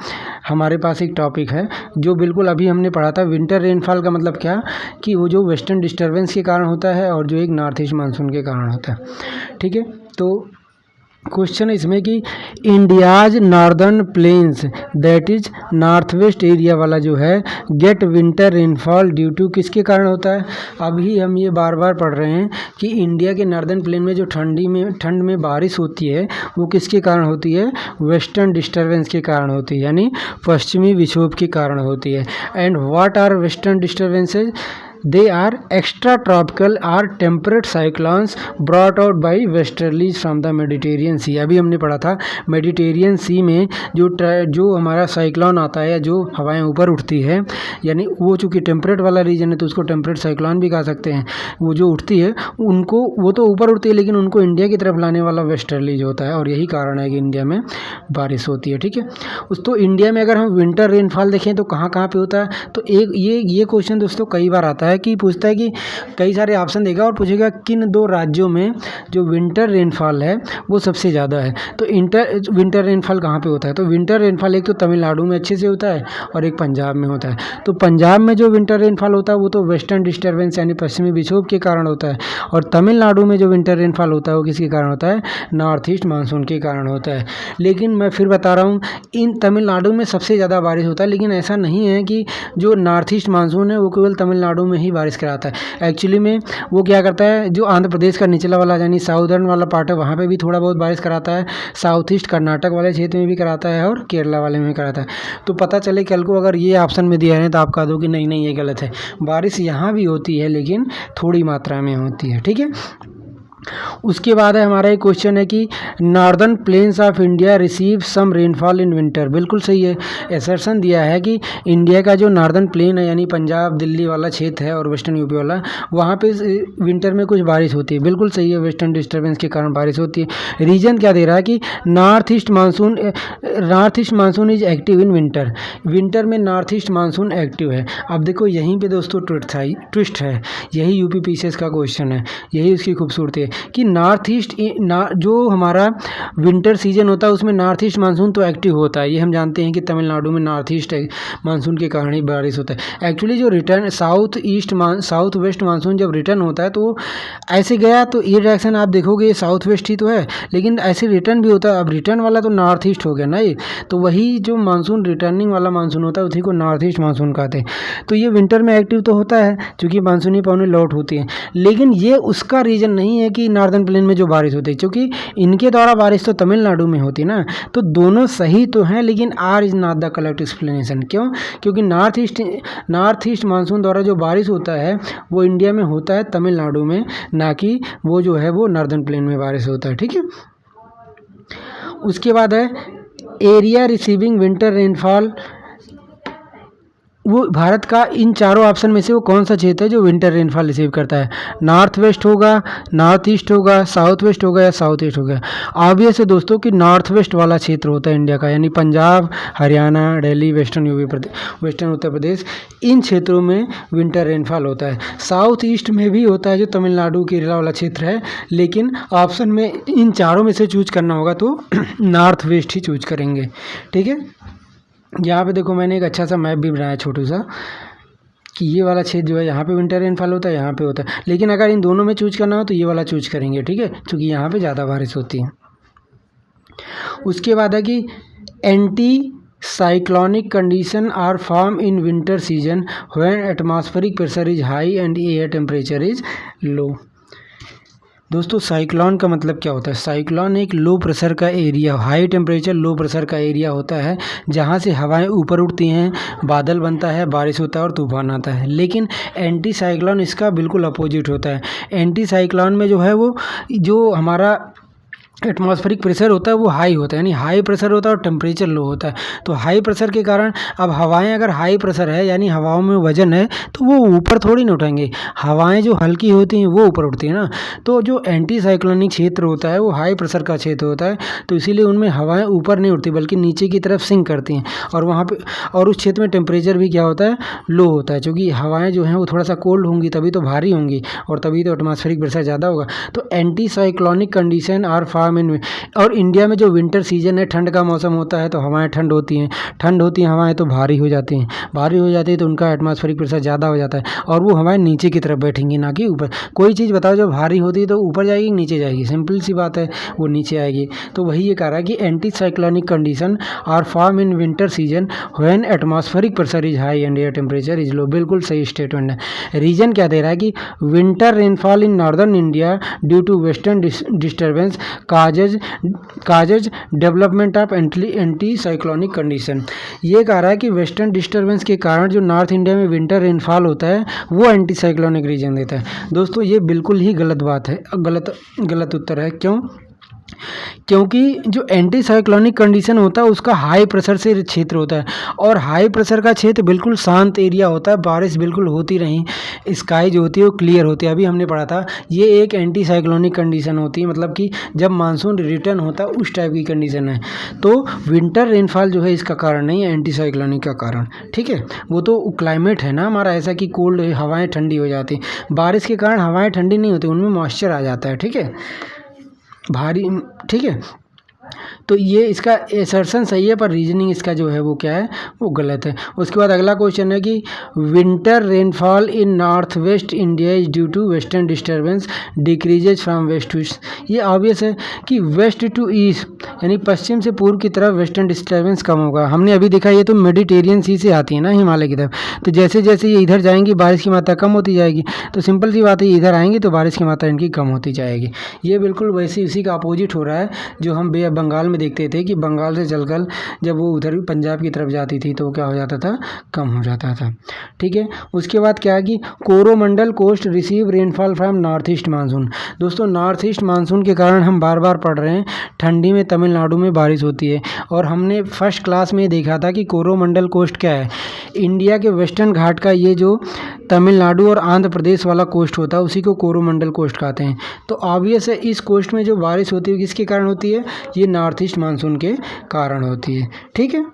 S1: हमारे पास एक टॉपिक है जो बिल्कुल अभी हमने पढ़ा था। विंटर रेनफॉल का मतलब क्या कि वो जो वेस्टर्न डिस्टर्बेंस के कारण होता है और जो एक नॉर्थ ईस्ट मानसून के कारण होता है, ठीक है। तो क्वेश्चन है इसमें कि India's northern plains that is north west area वाला जो है get winter rainfall due to किसके कारण होता है। अभी हम ये बार बार पढ़ रहे हैं कि इंडिया के नॉर्दर्न प्लेन में जो ठंड में बारिश होती है वो किसके कारण होती है, वेस्टर्न डिस्टर्बेंस के कारण होती है, यानी पश्चिमी विक्षोभ के कारण होती है। And what are western disturbances, they are extratropical or temperate cyclones brought out by westerlies from the Mediterranean Sea। अभी हमने पढ़ा था मेडिटेरियन सी में जो हमारा साइक्लोन आता है या जो हवाएं ऊपर उठती है, यानी वो चूँकि टेम्परेट वाला रीजन है तो उसको टेम्परेट साइक्लोन भी कह सकते हैं। वो जो उठती है उनको, वो तो ऊपर उठती है लेकिन उनको इंडिया की तरफ लाने वाला वेस्टर्लीज होता है, और यही कारण है कि इंडिया में बारिश होती है, ठीक है। तो इंडिया में अगर हम विंटर रेनफॉल देखें तो कहाँ कहाँ पे होता है, तो एक ये क्वेश्चन दोस्तों कई बार आता है है कि पूछता है कि कई सारे ऑप्शन देगा और पूछेगा किन 2 राज्यों में जो विंटर रेनफॉल है वो सबसे ज़्यादा है। तो विंटर रेनफॉल कहाँ पे होता है? तो विंटर रेनफॉल एक तो तमिलनाडु में अच्छे से होता है और एक पंजाब में होता है। तो पंजाब में जो विंटर रेनफॉल होता है वो तो वेस्टर्न डिस्टर्बेंस यानी पश्चिमी विक्षोभ के कारण होता है, और तमिलनाडु में जो विंटर रेनफॉल होता है वो किसके कारण होता है? नॉर्थ ईस्ट मानसून के कारण होता है। लेकिन मैं फिर बता रहा हूँ, इन तमिलनाडु में सबसे ज़्यादा बारिश होता है, लेकिन ऐसा नहीं है कि जो नॉर्थ ईस्ट मानसून है वो केवल तमिलनाडु में ही बारिश कराता है। एक्चुअली में वो क्या करता है, जो आंध्र प्रदेश का निचला वाला यानी साउदर्न वाला पार्ट है वहाँ पे भी थोड़ा बहुत बारिश कराता है, साउथ ईस्ट कर्नाटक वाले क्षेत्र में भी कराता है और केरला वाले में कराता है। तो पता चले कल को अगर ये ऑप्शन में दिया है तो आप कह दो कि नहीं नहीं ये गलत है, बारिश यहाँ भी होती है लेकिन थोड़ी मात्रा में होती है। ठीक है, उसके बाद है हमारा एक क्वेश्चन है कि northern plains of India receive some rainfall in winter. बिल्कुल सही है, एसर्शन दिया है कि इंडिया का जो नॉर्दर्न प्लेन है यानी पंजाब दिल्ली वाला क्षेत्र है और वेस्टर्न यूपी वाला, वहाँ पे विंटर में कुछ बारिश होती है। बिल्कुल सही है, वेस्टर्न डिस्टर्बेंस के कारण बारिश होती है। रीजन क्या दे रहा है कि north east monsoon is active in winter. Winter में नॉर्थ ईस्ट मानसून एक्टिव है। अब देखो यहीं पे दोस्तों ट्विस्ट है, यही यूपी पीसीएस का क्वेश्चन है, यही उसकी खूबसूरती है कि नॉर्थ ईस्ट जो हमारा विंटर सीजन होता है उसमें नॉर्थ ईस्ट मानसून तो एक्टिव होता है। ये हम जानते हैं कि तमिलनाडु में नॉर्थ ईस्ट मानसून के कारण ही बारिश होता है। एक्चुअली जो रिटर्न साउथ वेस्ट मानसून जब रिटर्न होता है तो ऐसे गया तो ये डायरेक्शन आप देखोगे ये साउथ वेस्ट ही तो है, लेकिन ऐसे रिटर्न भी होता है। अब रिटर्न वाला तो नॉर्थ ईस्ट हो गया ना ये, तो वही जो मानसून रिटर्निंग वाला मानसून होता है उसी को नॉर्थ ईस्ट मानसून कहते हैं। तो ये विंटर में एक्टिव तो होता है क्योंकि मानसूनी पवनें लौट होती हैं, लेकिन ये उसका रीजन नहीं है कि नॉर्दर्न प्लेन में जो बारिश होती है, क्योंकि इनके द्वारा बारिश तो तमिलनाडु में होती है ना। तो दोनों सही तो हैं, लेकिन R is not the correct explanation. क्यों? क्योंकि नॉर्थ ईस्ट मानसून द्वारा जो बारिश होता है वो इंडिया में होता है तमिलनाडु में, ना कि वो जो है वो नॉर्दर्न प्लेन में बारिश होता है। ठीक है, उसके बाद है एरिया रिसीविंग विंटर रेनफॉल। वो भारत का इन चारों ऑप्शन में से वो कौन सा क्षेत्र है जो विंटर रेनफॉल रिसीव करता है? नॉर्थ वेस्ट होगा, नॉर्थ ईस्ट होगा, साउथ वेस्ट होगा या साउथ ईस्ट होगा? ऑब्वियस है दोस्तों कि नॉर्थ वेस्ट वाला क्षेत्र होता है इंडिया का, यानी पंजाब, हरियाणा, दिल्ली, वेस्टर्न उत्तर प्रदेश, इन क्षेत्रों में विंटर रेनफॉल होता है। साउथ ईस्ट में भी होता है जो तमिलनाडु केरला वाला क्षेत्र है, लेकिन ऑप्शन में इन चारों में से चूज करना होगा तो नॉर्थ वेस्ट ही चूज करेंगे। ठीक है, यहाँ पे देखो मैंने एक अच्छा सा मैप भी बनाया छोटू सा कि ये वाला क्षेत्र जो है यहाँ पे विंटर रेनफॉल होता है, यहाँ पे होता है, लेकिन अगर इन दोनों में चूज करना हो तो ये वाला चूज करेंगे। ठीक है, क्योंकि यहाँ पे ज़्यादा बारिश होती है। उसके बाद है कि anti cyclonic condition are form in winter season when atmospheric pressure is high and air temperature is low. दोस्तों साइक्लोन का मतलब क्या होता है? साइक्लोन एक लो प्रेशर का area, high temperature low pressure का एरिया होता है जहाँ से हवाएं ऊपर उठती हैं, बादल बनता है, बारिश होता है और तूफान आता है। लेकिन एंटी साइक्लोन इसका बिल्कुल अपोजिट होता है। एंटी साइक्लोन में जो है वो जो हमारा एटमॉस्फेरिक प्रेशर होता है वो हाई होता है, यानी हाई प्रेशर होता है और टेम्परेचर लो होता है। तो हाई प्रेशर के कारण अब हवाएं अगर हाई प्रेशर है यानी हवाओं में वजन है तो वो ऊपर थोड़ी ना उठाएंगे, हवाएं जो हल्की होती हैं वो ऊपर उठती हैं ना। तो जो एंटी साइक्लोनिक क्षेत्र होता है वो हाई प्रेशर का क्षेत्र होता है, तो इसीलिए उनमें हवाएं ऊपर नहीं उठती बल्कि नीचे की तरफ सिंक करती हैं, और वहाँ पे और उस क्षेत्र में टेम्परेचर भी क्या होता है? लो होता है, क्योंकि हवाएं जो हैं वो थोड़ा सा कोल्ड होंगी तभी तो भारी होंगी और तभी तो एटमॉस्फेरिक प्रेशर ज़्यादा होगा। तो anti cyclonic condition are form in. और इंडिया में जो विंटर सीजन है ठंड का मौसम होता है तो हवाएं ठंड होती हैं हवाएं तो भारी हो जाती हैं तो उनका एटमॉस्फेरिक प्रेशर ज़्यादा हो जाता है और वो हवाएं नीचे की तरफ बैठेंगी ना कि ऊपर। कोई चीज़ बताओ जो भारी होती है तो ऊपर जाएगी नीचे जाएगी, सिंपल सी बात है, वो नीचे आएगी। तो वही ये कह रहा है कि anti cyclonic condition are form in winter season when atmospheric pressure is high and air temperature is low. बिल्कुल सही स्टेटमेंट है। रीजन क्या दे रहा है कि winter rainfall in northern India due to western disturbance causes development of anti cyclonic condition. ये कह रहा है कि वेस्टर्न डिस्टर्बेंस के कारण जो नॉर्थ इंडिया में विंटर रेनफॉल होता है वो एंटी साइक्लोनिक रीजन देता है। दोस्तों ये बिल्कुल ही गलत बात है, गलत उत्तर है। क्यों? क्योंकि जो एंटी साइक्लोनिक कंडीशन होता है उसका हाई प्रेशर से क्षेत्र होता है, और हाई प्रेशर का क्षेत्र बिल्कुल शांत एरिया होता है, बारिश बिल्कुल होती नहीं, स्काई जो होती है वो क्लियर होती है। अभी हमने पढ़ा था ये एक एंटी साइक्लोनिक कंडीशन होती है, मतलब कि जब मानसून रिटर्न होता है उस टाइप की कंडीशन है। तो विंटर रेनफॉल जो है इसका कारण नहीं है, एंटी साइक्लोनिक का कारण। ठीक है, वो तो क्लाइमेट है ना हमारा ऐसा कि कोल्ड हवाएं ठंडी हो जाती, बारिश के कारण हवाएं ठंडी नहीं होती, उनमें मॉइस्चर आ जाता है। ठीक है, भारी। ठीक है, तो ये इसका एसर्शन सही है, पर रीजनिंग इसका जो है वो क्या है, वो गलत है। उसके बाद अगला क्वेश्चन है कि winter rainfall in north west India is due to western disturbance decreases from west to east. ये ऑब्वियस है कि वेस्ट टू ईस्ट यानी पश्चिम से पूर्व की तरफ वेस्टर्न डिस्टर्बेंस कम होगा। हमने अभी देखा ये तो मेडिटेरियन सी से आती है ना हिमालय की तरफ, तो जैसे जैसे ये इधर जाएंगी बारिश की मात्रा कम होती जाएगी, तो सिंपल सी बात है इधर आएंगी तो बारिश की मात्रा इनकी कम होती जाएगी। ये बिल्कुल वैसे उसी का अपोजिट हो रहा है जो हम बे बंगाल में देखते थे कि बंगाल से चलकर जब वो उधर पंजाब की तरफ जाती थी तो क्या हो जाता था, कम हो जाता था। ठीक है, उसके बाद क्या है कि Coromandel coast receive rainfall from north east monsoon. दोस्तों नॉर्थ ईस्ट मानसून के कारण हम बार बार पढ़ रहे हैं ठंडी में तमिलनाडु में बारिश होती है, और हमने फर्स्ट क्लास में देखा था कि कोरोमंडल कोस्ट क्या है, इंडिया के वेस्टर्न घाट का ये जो तमिलनाडु और आंध्र प्रदेश वाला कोस्ट होता है उसी को कोरोमंडल कोस्ट कहते हैं। तो ऑब्वियस है इस कोस्ट में जो बारिश होती है किसके कारण होती है, ये नॉर्थ ईस्ट मानसून के कारण होती है। ठीक है,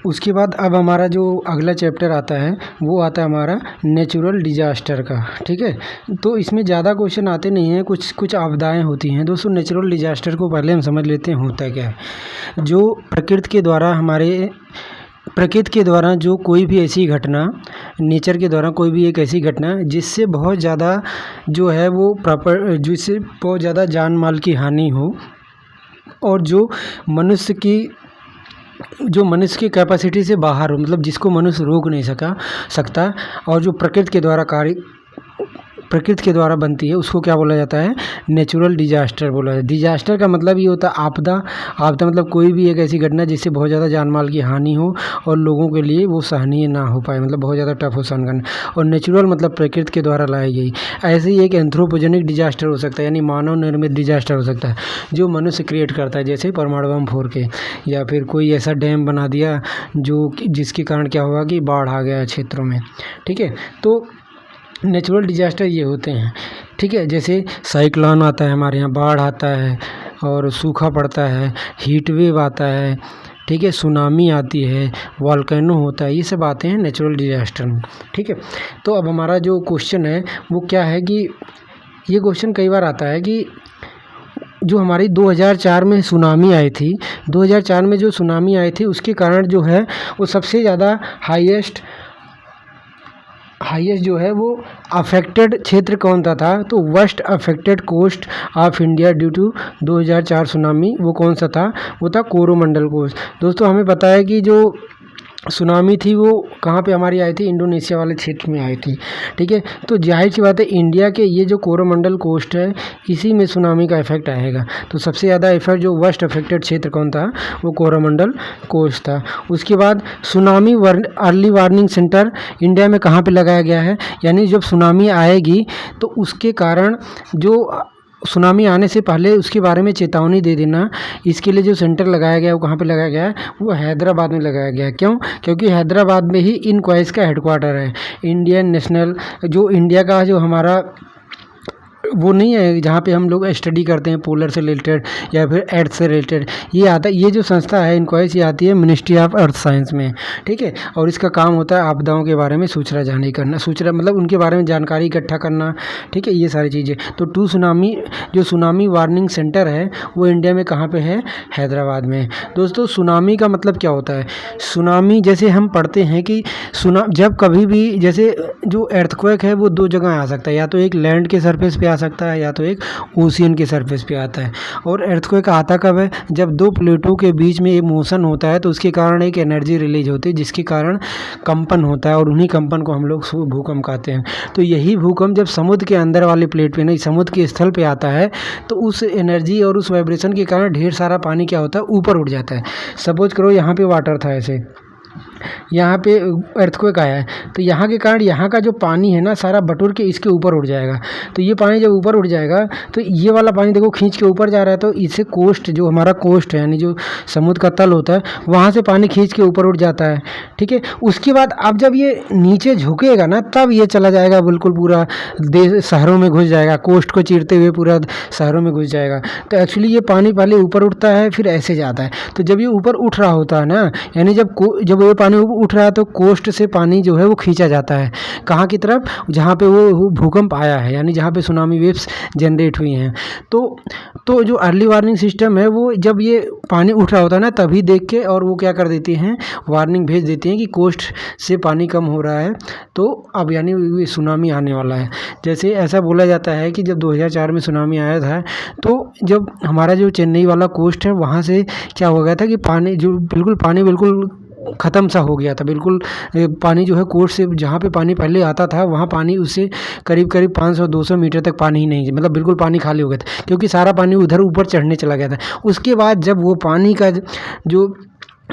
S1: उसके बाद अब हमारा जो अगला चैप्टर आता है वो आता है हमारा नेचुरल डिजास्टर का। ठीक है, तो इसमें ज़्यादा क्वेश्चन आते नहीं हैं, कुछ कुछ आपदाएं होती हैं। दोस्तों नेचुरल डिजास्टर को पहले हम समझ लेते हैं होता क्या है। जो प्रकृति के द्वारा जो कोई भी ऐसी घटना, नेचर के द्वारा कोई भी एक ऐसी घटना जिससे बहुत ज़्यादा जो है वो जिससे बहुत ज़्यादा जान माल की हानि हो, और जो मनुष्य की कैपेसिटी से बाहर हो, मतलब जिसको मनुष्य रोक नहीं सकता, और जो प्रकृति के द्वारा बनती है उसको क्या बोला जाता है, नेचुरल डिजास्टर बोला जाता है। डिजास्टर का मतलब ये होता है आपदा मतलब कोई भी एक ऐसी घटना जिससे बहुत ज़्यादा जान माल की हानि हो और लोगों के लिए वो सहनीय ना हो पाए, मतलब बहुत ज़्यादा टफ हो सहन करना। और नेचुरल मतलब प्रकृति के द्वारा लाई गई। ऐसे ही एक एंथ्रोपोजेनिक डिजास्टर हो सकता है, यानी मानव निर्मित डिजास्टर हो सकता है जो मनुष्य क्रिएट करता है, जैसे परमाणु बम फोड़ के, या फिर कोई ऐसा डैम बना दिया जिसके कारण क्या हुआ कि बाढ़ आ गया क्षेत्रों में। ठीक है, तो नेचुरल डिजास्टर ये होते हैं। ठीक है, जैसे साइक्लोन आता है हमारे यहाँ, बाढ़ आता है और सूखा पड़ता है, हीट वेव आता है, ठीक है, सुनामी आती है, वॉल्केनो होता है, ये सब आते हैं नेचुरल डिजास्टर में। ठीक है, तो अब हमारा जो क्वेश्चन है वो क्या है कि ये क्वेश्चन कई बार आता है कि जो हमारी 2004 में सुनामी आई थी, 2004 में जो सुनामी आई थी उसके कारण जो है वो सबसे ज़्यादा हाईएस्ट जो है वो अफेक्टेड क्षेत्र कौन सा था, तो worst affected coast of India due to 2004 tsunami, वो कौन सा था, वो था कोरोमंडल कोस्ट। दोस्तों हमें पता है कि जो सुनामी थी वो कहाँ पे हमारी आई थी, इंडोनेशिया वाले क्षेत्र में आई थी। ठीक है, तो जाहिर सी बात है इंडिया के ये जो कोरोमंडल कोस्ट है इसी में सुनामी का इफेक्ट आएगा। तो सबसे ज़्यादा इफेक्ट जो वर्स्ट अफेक्टेड क्षेत्र कौन था, वो कोरोमंडल कोस्ट था। उसके बाद tsunami early warning centre India में कहाँ पर लगाया गया है, यानी जब सुनामी आएगी तो उसके कारण जो सुनामी आने से पहले उसके बारे में चेतावनी दे देना, इसके लिए जो सेंटर लगाया गया है वो कहाँ पे लगाया गया है, वो हैदराबाद में लगाया गया है। क्यों, क्योंकि हैदराबाद में ही इनक्वाइस का हेडक्वार्टर है। इंडियन नेशनल जो इंडिया का जो हमारा वो नहीं है जहाँ पे हम लोग स्टडी करते हैं पोलर से रिलेटेड या फिर अर्थ से रिलेटेड, ये आता है, ये जो संस्था है इनक्वाइस ये आती है मिनिस्ट्री ऑफ अर्थ साइंस में। ठीक है, और इसका काम होता है आपदाओं के बारे में सूचना जारी करना, मतलब उनके बारे में जानकारी इकट्ठा करना। ठीक है, ये सारी चीज़ें। तो सुनामी वार्निंग सेंटर है वो इंडिया में कहाँ पर है, हैदराबाद में। दोस्तों सुनामी का मतलब क्या होता है, सुनामी जैसे हम पढ़ते हैं कि जब कभी भी जैसे जो अर्थक्वेक है वो दो जगह आ सकता है, या तो एक लैंड के सरफेस पे आ सकता है या तो एक ओशियन के सरफेस पे आता है। और अर्थक्वेक आता कब है, जब दो प्लेटों के बीच में एक मोशन होता है तो उसके कारण एक एनर्जी रिलीज होती है जिसके कारण कंपन होता है, और उन्हीं कंपन को हम लोग भूकंप कहते हैं। तो यही भूकंप जब समुद्र के अंदर वाले प्लेट पे नहीं, समुद्र के स्थल पे आता है तो उस एनर्जी और उस वाइब्रेशन के कारण ढेर सारा पानी क्या होता है, ऊपर उठ जाता है। सपोज करो यहाँ पे वाटर था ऐसे, यहाँ पे अर्थक्वेक आया है, तो यहाँ के कारण यहाँ का जो पानी है ना सारा बटुर के इसके ऊपर उड़ जाएगा। तो ये पानी जब ऊपर उड़ जाएगा तो ये वाला पानी देखो खींच के ऊपर जा रहा है, तो इससे कोस्ट जो हमारा कोस्ट है यानी जो समुद्र का तल होता है वहाँ से पानी खींच के ऊपर उठ जाता है। ठीक है, उसके बाद अब जब ये नीचे झुकेगा ना तब ये चला जाएगा बिल्कुल पूरा देश शहरों में घुस जाएगा, कोस्ट को चीरते हुए पूरा शहरों में घुस जाएगा। तो एक्चुअली ये पानी पहले ऊपर उठता है फिर ऐसे जाता है। तो जब ये ऊपर उठ रहा होता है ना, यानी जब ये पानी उठ रहा है तो कोस्ट से पानी जो है वो खींचा जाता है कहाँ की तरफ, जहाँ पे वो भूकंप आया है यानी जहाँ पे सुनामी वेव्स जनरेट हुई हैं। तो जो अर्ली वार्निंग सिस्टम है वो जब ये पानी उठ रहा होता है ना तभी देख के और वो क्या कर देती हैं, वार्निंग भेज देती हैं कि कोस्ट से पानी कम हो रहा है, तो अब यानी ये सुनामी आने वाला है। जैसे ऐसा बोला जाता है कि जब 2004 में सुनामी आया था तो जब हमारा जो चेन्नई वाला कोस्ट है वहाँ से क्या हो गया था कि पानी बिल्कुल ख़त्म सा हो गया था, बिल्कुल पानी जो है कोस्ट से जहाँ पे पानी पहले आता था वहाँ पानी उससे करीब 500-200 मीटर तक पानी ही नहीं, मतलब बिल्कुल पानी खाली हो गया था क्योंकि सारा पानी उधर ऊपर चढ़ने चला गया था। उसके बाद जब वो पानी का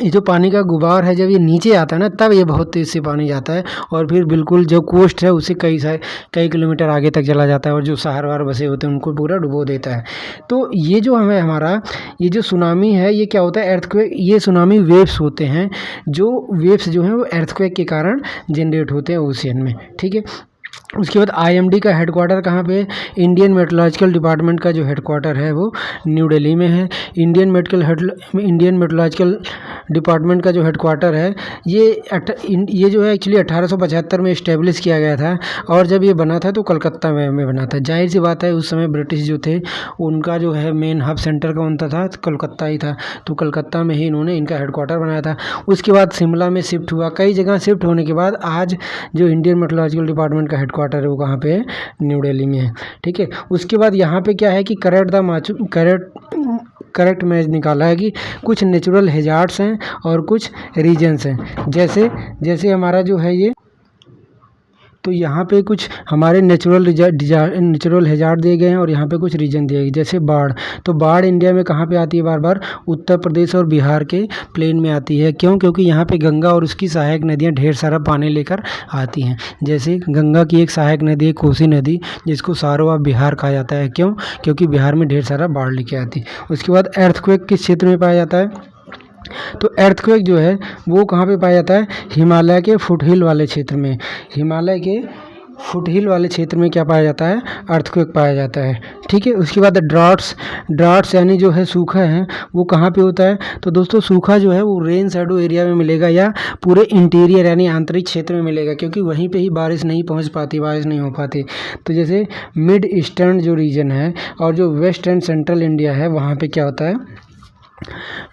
S1: जो पानी का गुबार है जब ये नीचे आता है ना तब ये बहुत तेज़ से पानी जाता है और फिर बिल्कुल जो कोस्ट है उससे कई किलोमीटर आगे तक चला जाता है और जो शहर वार बसे होते हैं उनको पूरा डुबो देता है। तो ये जो हमें हमारा ये जो सुनामी है ये क्या होता है, अर्थक्वेक, ये सुनामी वेव्स होते हैं, जो वेव्स जो हैं वो अर्थक्वेक के कारण जनरेट होते हैं ओशियन में। ठीक है, उसके बाद IMD का हेडक्वार्टर कहाँ पे है, इंडियन मेट्रोलॉजिकल डिपार्टमेंट का जो हेडक्वार्टर है वो न्यू दिल्ली में है। इंडियन मेट्रोलॉजिकल डिपार्टमेंट का जो हेडक्वार्टर है ये जो है एक्चुअली 1875 में इस्टेब्लिश किया गया था और जब ये बना था तो कलकत्ता में बना था। जाहिर सी बात है उस समय ब्रिटिश जो थे उनका जो है मेन हब सेंटर कौन था, कलकत्ता ही था, तो कलकत्ता में ही इन्होंने इनका हेडक्वार्टर बनाया था। उसके बाद शिमला में शिफ्ट हुआ, कई जगह शिफ्ट होने के बाद आज जो इंडियन मेट्रोलॉजिकल डिपार्टमेंट का हेडक्वार्टर है वो कहाँ पे है, न्यू दिल्ली में है। ठीक है, उसके बाद यहाँ पे क्या है कि करेक्ट मैच निकाला है कि कुछ नेचुरल हैजार्ड्स हैं और कुछ रीजन्स हैं। जैसे हमारा जो है ये, तो यहाँ पे कुछ हमारे नेचुरल हैजार्ड दिए गए हैं और यहाँ पे कुछ रीजन दिए गए, जैसे बाढ़। तो बाढ़ इंडिया में कहाँ पे आती है, बार उत्तर प्रदेश और बिहार के प्लेन में आती है। क्यों? क्योंकि यहाँ पे गंगा और उसकी सहायक नदियाँ ढेर सारा पानी लेकर आती हैं। जैसे गंगा की एक सहायक नदी है कोसी नदी, जिसको सारो ऑफ बिहार कहा जाता है। क्यों? क्योंकि बिहार में ढेर सारा बाढ़ लेके आती है। उसके बाद अर्थक्वेक किस क्षेत्र में पाया जाता है, तो अर्थक्वेक जो है वो कहाँ पे पाया जाता है, हिमालय के फुटहिल वाले क्षेत्र में। हिमालय के फुटहिल वाले क्षेत्र में क्या पाया जाता है, अर्थक्वेक पाया जाता है। ठीक है, उसके बाद ड्राट्स यानी जो है सूखा है वो कहाँ पे होता है, तो दोस्तों सूखा जो है वो रेन शैडो एरिया में मिलेगा या पूरे इंटीरियर यानी आंतरिक क्षेत्र में मिलेगा, क्योंकि वहीं पे ही बारिश नहीं पहुँच पाती, बारिश नहीं हो पाती। तो जैसे मिड ईस्टर्न जो रीजन है और जो वेस्ट एंड सेंट्रल इंडिया है वहाँ पे क्या होता है,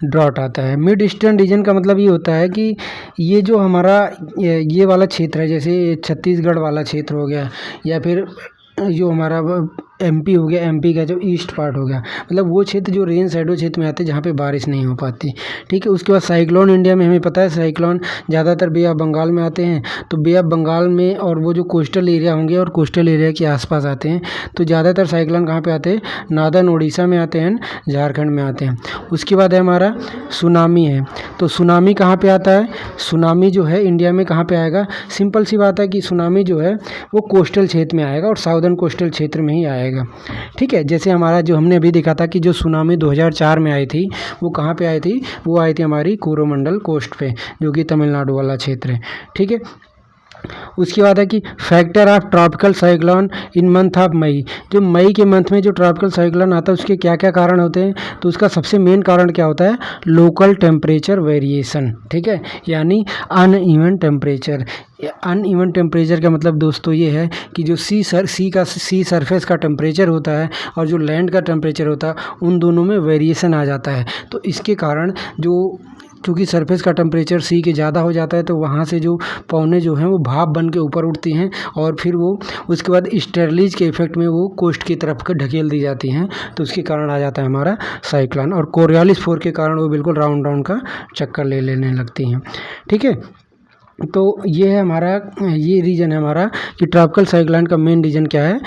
S1: ड्रॉट आता है। मिड ईस्टर्न रीजन का मतलब ये होता है कि ये जो हमारा ये वाला क्षेत्र है, जैसे छत्तीसगढ़ वाला क्षेत्र हो गया या फिर जो हमारा MP हो गया, MP का जो ईस्ट पार्ट हो गया, मतलब वो क्षेत्र जो रेन शैडो क्षेत्र में आते हैं जहाँ पे बारिश नहीं हो पाती। ठीक है, उसके बाद साइक्लोन इंडिया में हमें पता है साइक्लोन ज़्यादातर बे ऑफ बंगाल में आते हैं। तो बे ऑफ बंगाल में और वो जो कोस्टल एरिया होंगे और कोस्टल एरिया के आसपास आते हैं, तो ज़्यादातर साइक्लोन कहाँ पे आते हैं, नॉर्दर्न उड़ीसा में आते हैं, झारखंड में आते हैं। उसके बाद है हमारा सुनामी है। तो सुनामी कहाँ पे आता है, सुनामी जो है इंडिया में कहाँ पे आएगा, सिंपल सी बात है कि सुनामी जो है वो कोस्टल क्षेत्र में आएगा और साउदर्न कोस्टल क्षेत्र में ही आएगा। ठीक है, जैसे हमारा जो हमने अभी देखा था कि जो सुनामी 2004 में आई थी वो कहाँ पे आई थी, वो आई थी हमारी कोरोमंडल कोस्ट पे, जो कि तमिलनाडु वाला क्षेत्र है। ठीक है, उसके बाद है कि factor of tropical cyclone in month of May, जो मई के मंथ में जो ट्रॉपिकल साइक्लोन आता है उसके क्या क्या कारण होते हैं, तो उसका सबसे मेन कारण क्या होता है, लोकल टेम्परेचर वेरिएशन। ठीक है, यानी अनइवन टेम्परेचर। अनइवन टेम्परेचर का मतलब दोस्तों ये है कि जो सी सरफेस का टेम्परेचर होता है और जो लैंड का टेम्परेचर होता है उन दोनों में वेरिएशन आ जाता है। तो इसके कारण क्योंकि सरफेस का टेम्परेचर सी के ज़्यादा हो जाता है तो वहाँ से जो पौने जो हैं वो भाप बन के ऊपर उठती हैं और फिर वो उसके बाद स्टर्लीज के इफेक्ट में वो कोस्ट की तरफ का ढकेल दी जाती हैं, तो उसके कारण आ जाता है हमारा साइक्लोन। और कोरियालिस 4 के कारण वो बिल्कुल राउंड का चक्कर लेने लगती हैं। ठीक है, तो ये है हमारा, ये रीजन है हमारा कि ट्रॉपिकल साइक्लोन का मेन रीजन क्या है,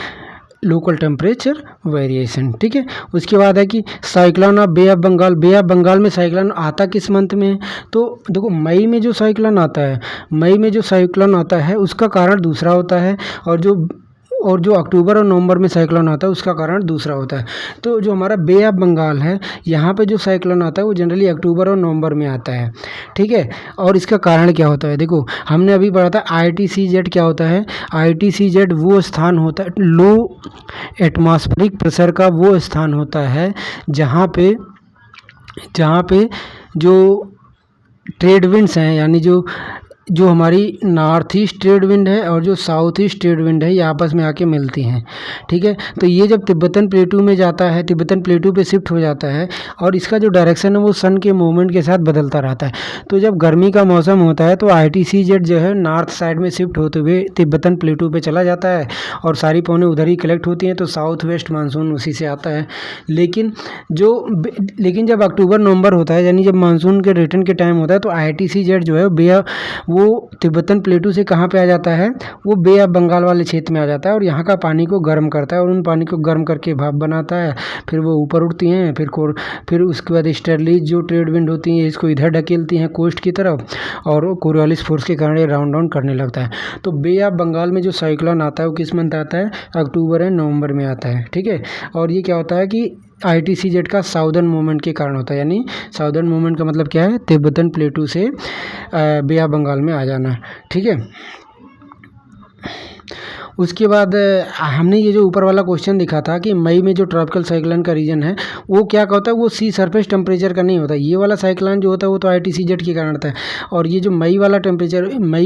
S1: लोकल टेम्परेचर वेरिएशन। ठीक है, उसके बाद है कि cyclone of bay of Bengal. Bay of Bengal में साइक्लोन आता किस मंथ में है? तो देखो मई में जो साइक्लोन आता है, मई में जो साइक्लोन आता है उसका कारण दूसरा होता है, और जो अक्टूबर और नवंबर में साइक्लोन आता है उसका कारण दूसरा होता है। तो जो हमारा बे ऑफ बंगाल है, यहाँ पे जो साइक्लोन आता है वो जनरली अक्टूबर और नवंबर में आता है। ठीक है, और इसका कारण क्या होता है? देखो हमने अभी पढ़ा था ITCZ क्या होता है। ITCZ वो स्थान होता है, लो एटमॉस्फेरिक प्रेशर का वो स्थान होता है जहाँ पे जो ट्रेड विंड्स हैं, यानी जो हमारी नॉर्थ ईस्ट ट्रेड विंड है और जो साउथ ईस्ट ट्रेड विंड है ये आपस में आके मिलती हैं। ठीक है, तो ये जब तिब्बतन प्लेटू में जाता है, तिब्बतन प्लेटू पे शिफ्ट हो जाता है और इसका जो डायरेक्शन है वो सन के मूवमेंट के साथ बदलता रहता है। तो जब गर्मी का मौसम होता है तो ITCZ जो है नॉर्थ साइड में शिफ्ट होते हुए तिब्बतन प्लेटू पे चला जाता है और सारी पौने उधर ही कलेक्ट होती हैं, तो साउथ वेस्ट मानसून उसी से आता है। लेकिन जब अक्टूबर नवंबर होता है, यानी जब मानसून के रिटर्न के टाइम होता है, तो ITCZ जो है वो तिब्बतन प्लेटू से कहाँ पे आ जाता है? वो बे ऑफ बंगाल वाले क्षेत्र में आ जाता है और यहाँ का पानी को गर्म करता है और उन पानी को गर्म करके भाप बनाता है। फिर वो ऊपर उठती हैं, फिर उसके बाद ईस्टर्ली जो ट्रेड विंड होती हैं इसको इधर ढकेलती हैं कोस्ट की तरफ, और कोरियोलिस फोर्स के कारण ये राउंड डाउन करने लगता है। तो बे ऑफ बंगाल में जो साइक्लोन आता है वो किस मंथ आता है? अक्टूबर एंड नवंबर में आता है। ठीक है, और ये क्या होता है कि ITCZ का साउदर्न मूवमेंट के कारण होता है। यानी साउदर्न मूवमेंट का मतलब क्या है? तिब्बतन प्लेटू से बे ऑफ बंगाल में आ जाना। ठीक है, उसके बाद हमने ये जो ऊपर वाला क्वेश्चन दिखा था कि मई में जो ट्रॉपिकल साइक्लोन का रीजन है वो क्या होता है? वो सी सरफेस टेम्परेचर का नहीं होता। ये वाला साइक्लोन जो होता है वो तो ITCZ के कारण आता है, और ये जो मई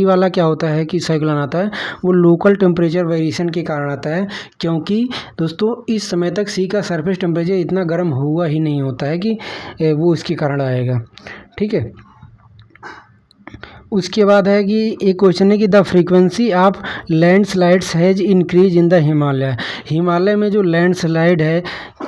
S1: वाला क्या होता है कि साइक्लोन आता है वो लोकल टेम्परेचर वेरिएशन के कारण आता है। क्योंकि दोस्तों इस समय तक सी का सरफेस टेम्परेचर इतना गर्म हुआ ही नहीं होता है कि वो इसके कारण आएगा। ठीक है, उसके बाद है कि एक क्वेश्चन है कि the frequency of landslides has increase in the Himalaya. Himalaya में जो लैंडस्लाइड है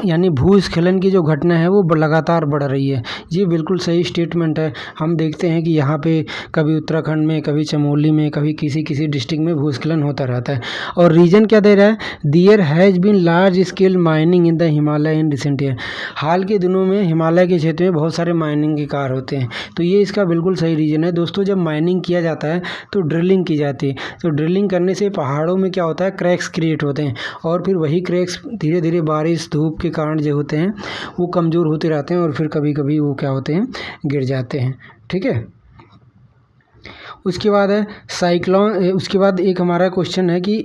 S1: यानी भूस्खलन की जो घटना है वो लगातार बढ़ रही है। ये बिल्कुल सही स्टेटमेंट है। हम देखते हैं कि यहाँ पे कभी उत्तराखंड में, कभी चमोली में, कभी किसी डिस्ट्रिक्ट में भूस्खलन होता रहता है। और रीजन क्या दे रहा है? There has been large scale mining in the Himalaya in recent year. हाल के दिनों में हिमालय के क्षेत्र में बहुत सारे माइनिंग के कार्य होते हैं। तो ये इसका बिल्कुल सही रीजन है। दोस्तों जब माइनिंग किया जाता है तो ड्रिलिंग की जाती है, तो ड्रिलिंग करने से पहाड़ों में क्या होता है? क्रैक्स क्रिएट होते हैं, और फिर वही क्रैक्स धीरे धीरे बारिश धूप के कारण जो होते हैं वो कमज़ोर होते रहते हैं और फिर कभी कभी वो क्या होते हैं? गिर जाते हैं। ठीक है, उसके बाद है साइक्लोन। उसके बाद एक हमारा क्वेश्चन है कि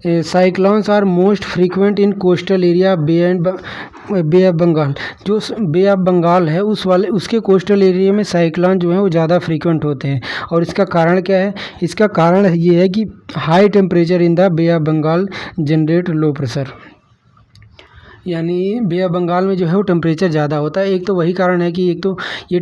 S1: cyclones are most frequent in coastal area bay of Bengal. जो बे ऑफ बंगाल है उसके कोस्टल एरिया में साइक्लोन जो है वो ज़्यादा फ्रीक्वेंट होते हैं। और इसका कारण क्या है? इसका कारण ये है कि high temperature in the bay of Bengal generate low pressure. यानी बे ऑफ बंगाल में जो है वो टेम्परेचर ज़्यादा होता है। एक तो वही कारण है कि एक तो ये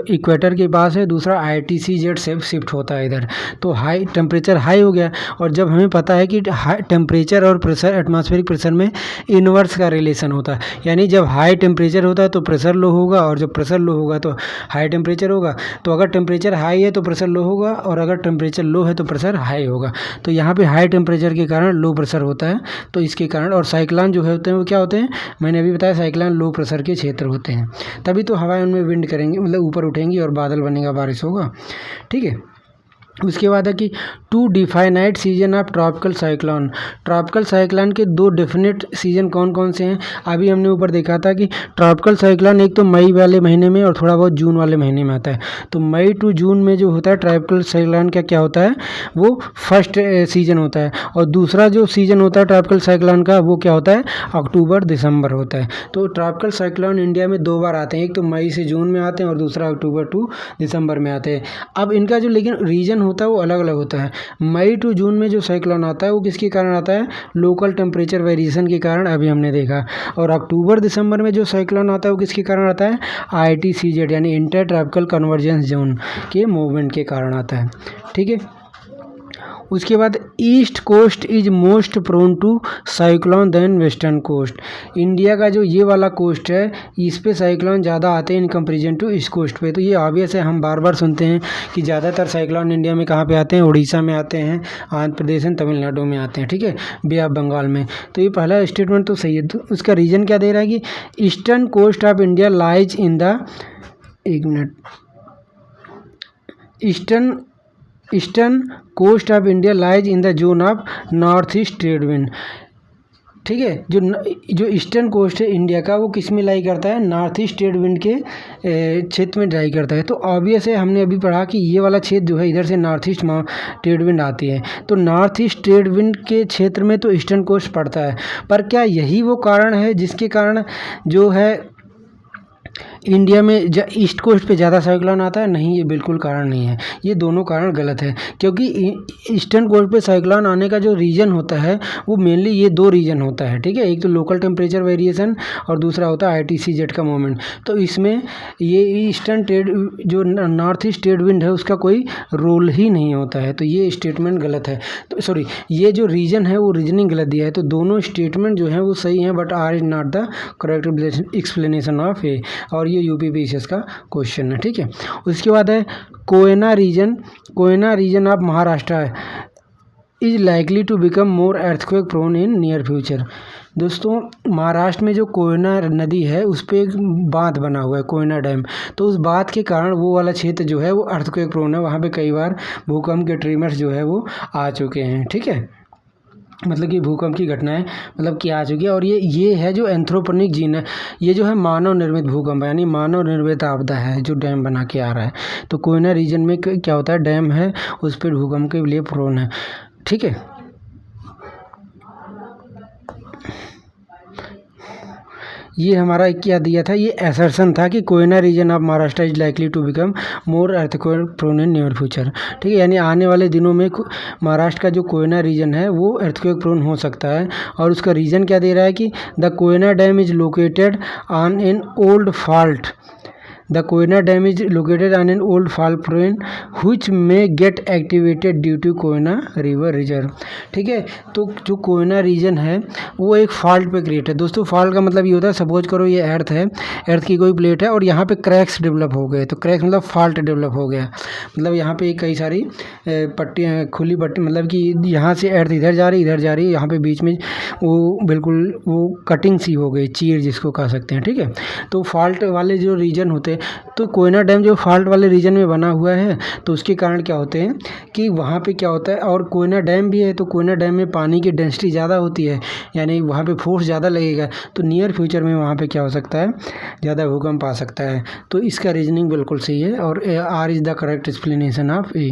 S1: इक्वेटर के पास है, दूसरा ITCZ से शिफ्ट होता है इधर, तो हाई टेम्परेचर हाई हो गया। और जब हमें पता है कि हाई टेम्परेचर और प्रेशर, एटमॉस्फेरिक प्रेशर में इन्वर्स का रिलेशन होता है। यानी जब हाई टेम्परेचर होता है तो प्रेशर लो होगा, और जब प्रेशर लो होगा तो हाई टेम्परेचर होगा। तो अगर टेम्परेचर हाई है तो प्रेशर लो होगा, और अगर टेम्परेचर लो है तो प्रेशर हाई होगा। तो यहाँ पे हाई टेम्परेचर के कारण लो प्रेशर होता है, तो इसके कारण। और साइक्लोन जो होते हैं वो क्या होते हैं? मैंने अभी बताया साइक्लोन लो प्रेशर के क्षेत्र होते हैं, तभी तो हवाएं उनमें विंड करेंगे, मतलब ऊपर उठेंगी और बादल बनेगा, बारिश होगा। ठीक है, उसके बाद है कि two definite season of tropical cyclone. Tropical cyclone के दो डेफिनेट सीजन कौन कौन से हैं? अभी हमने ऊपर देखा था कि ट्रॉपिकल साइक्लोन एक तो मई वाले महीने में और थोड़ा बहुत जून वाले महीने में आता है। तो मई टू जून में जो होता है ट्रॉपिकल साइक्लोन का क्या होता है? वो फर्स्ट सीजन होता है। और दूसरा जो सीजन होता है ट्रॉपिकल साइक्लोन का वो क्या होता है? अक्टूबर दिसंबर होता है। तो ट्रॉपिकल साइक्लोन इंडिया में दो बार आते हैं, एक तो मई से जून में आते हैं और दूसरा अक्टूबर टू दिसंबर में आते हैं। अब इनका जो लेकिन रीजन होता है वो अलग अलग होता है। मई टू जून में जो साइक्लोन आता है वो किसके कारण आता है? लोकल टेम्परेचर वेरिएशन के कारण, अभी हमने देखा। और अक्टूबर दिसंबर में जो साइक्लोन आता है वो किसके कारण आता है? ITCZ यानी इंटर ट्रॉपिकल कन्वर्जेंस जोन के मूवमेंट के कारण आता है। ठीक है, उसके बाद east coast is most prone to cyclone than western coast. India का जो ये वाला कोस्ट है इस पे साइक्लोन ज़्यादा आते हैं in comparison to east coast पे। तो ये ऑब्वियस है, हम बार बार सुनते हैं कि ज़्यादातर साइक्लोन इंडिया में कहाँ पे आते हैं, उड़ीसा में आते हैं, आंध्र प्रदेश एंड तमिलनाडु में आते हैं, ठीक है, बे ऑफ बंगाल में। तो ये पहला स्टेटमेंट तो सही है। तो उसका रीजन क्या दे रहा है कि eastern coast of India lies in the, एक मिनट, eastern coast of India lies in the zone of north east trade wind, ठीक है। जो ईस्टर्न कोस्ट है इंडिया का वो किस में लाई करता है, नॉर्थ ईस्ट ट्रेड विंड के क्षेत्र में लाई करता है। तो ऑब्वियस है, हमने अभी पढ़ा कि ये वाला क्षेत्र जो है इधर से नॉर्थ ईस्ट ट्रेड विंड आती है, तो नॉर्थ ईस्ट ट्रेड विंड के क्षेत्र में तो ईस्टर्न कोस्ट पड़ता है। पर क्या यही वो कारण है जिसके कारण जो है इंडिया में ईस्ट कोस्ट पे ज़्यादा साइक्लोन आता है? नहीं, ये बिल्कुल कारण नहीं है, ये दोनों कारण गलत है। क्योंकि ईस्टर्न कोस्ट पे साइक्लोन आने का जो रीज़न होता है वो मेनली ये दो रीज़न होता है, ठीक है। एक तो लोकल टेम्परेचर वेरिएशन और दूसरा होता है ITCZ का मोमेंट। तो इसमें ये ईस्टर्न ट्रेड जो नॉर्थ ईस्ट ट्रेड विंड है उसका कोई रोल ही नहीं होता है। तो ये स्टेटमेंट गलत है। तो सॉरी, ये जो रीज़न है वो रीजनिंग गलत दिया है। तो दोनों स्टेटमेंट जो है वो सही हैं, but R is not the correct explanation of A. और ये UPPCS का क्वेश्चन है, ठीक है। उसके बाद है Koyna region of Maharashtra is likely to become more earthquake prone in near future. दोस्तों, महाराष्ट्र में जो कोयना नदी है उस पर एक बांध बना हुआ है, कोयना डैम। तो उस बांध के कारण वो वाला क्षेत्र जो है वो अर्थक्वेक प्रोन है, वहाँ पे कई बार भूकंप के ट्रीमर्स जो है वो आ चुके हैं, ठीक है। मतलब कि भूकंप की घटनाएं मतलब कि आ चुकी है। और ये है जो एंथ्रोपोनिक जीन है, ये जो है मानव निर्मित भूकंप है, यानी मानव निर्मित आपदा है जो डैम बना के आ रहा है। तो कोयना रीजन में क्या होता है, डैम है उस पर भूकंप के लिए प्रोन है, ठीक है। ये हमारा क्या दिया था, ये असर्शन था कि Koyna region of Maharashtra is likely to become more earthquake prone in near future, ठीक है। यानी आने वाले दिनों में महाराष्ट्र का जो कोयना रीजन है वो अर्थक्वेक प्रोन हो सकता है। और उसका रीज़न क्या दे रहा है कि the Koyna dam is located on an old fault, the Koyna dam is located on an old fault plain which may get activated due to Koyna river reserve, ठीक है। तो जो कोयना रीजन है वो एक फॉल्ट पे क्रिएट है। दोस्तों, फॉल्ट का मतलब ये होता है, सपोज करो ये अर्थ है, अर्थ की कोई प्लेट है और यहाँ पे क्रैक्स डेवलप हो गए। तो क्रैक्स मतलब फॉल्ट डेवलप हो गया, मतलब यहाँ पे कई सारी पट्टियाँ, खुली पट्टी, मतलब कि यहाँ से अर्थ इधर जा रही है, यहाँ पे बीच में वो बिल्कुल वो कटिंग सी हो गई, चीर जिसको कह सकते हैं, ठीक है। तो फॉल्ट वाले जो रीजन होते हैं, तो कोयना डैम जो फॉल्ट वाले रीजन में बना हुआ है तो उसके कारण क्या होते हैं कि वहाँ पे क्या होता है, और कोयना डैम भी है तो कोयना डैम में पानी की डेंसिटी ज़्यादा होती है, यानी वहाँ पे फोर्स ज़्यादा लगेगा। तो नियर फ्यूचर में वहाँ पे क्या हो सकता है, ज़्यादा भूकंप आ सकता है। तो इसका रीजनिंग बिल्कुल सही है और R is the correct explanation of A.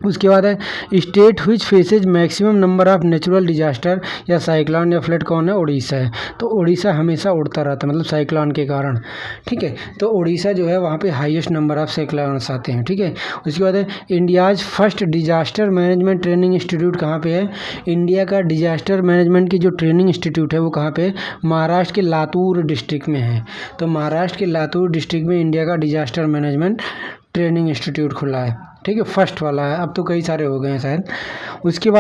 S1: उसके बाद है state which faces maximum number of natural disaster या साइक्लोन या फ्लड कौन है, उड़ीसा है। तो उड़ीसा हमेशा उड़ता रहता है, मतलब साइक्लोन के कारण, ठीक है। तो उड़ीसा जो है वहाँ पे हाईएस्ट नंबर ऑफ साइक्लोन्स आते हैं, ठीक है। उसके बाद है India's first disaster management training institute कहाँ पे है। इंडिया का डिजास्टर मैनेजमेंट की जो ट्रेनिंग इंस्टीट्यूट है वो कहाँ पे है, महाराष्ट्र के लातूर डिस्ट्रिक्ट में है। तो महाराष्ट्र के लातूर डिस्ट्रिक्ट में इंडिया का डिजास्टर मैनेजमेंट ट्रेनिंग इंस्टीट्यूट खुला है, ठीक है, फर्स्ट वाला है। अब तो कई सारे हो गए हैं शायद। उसके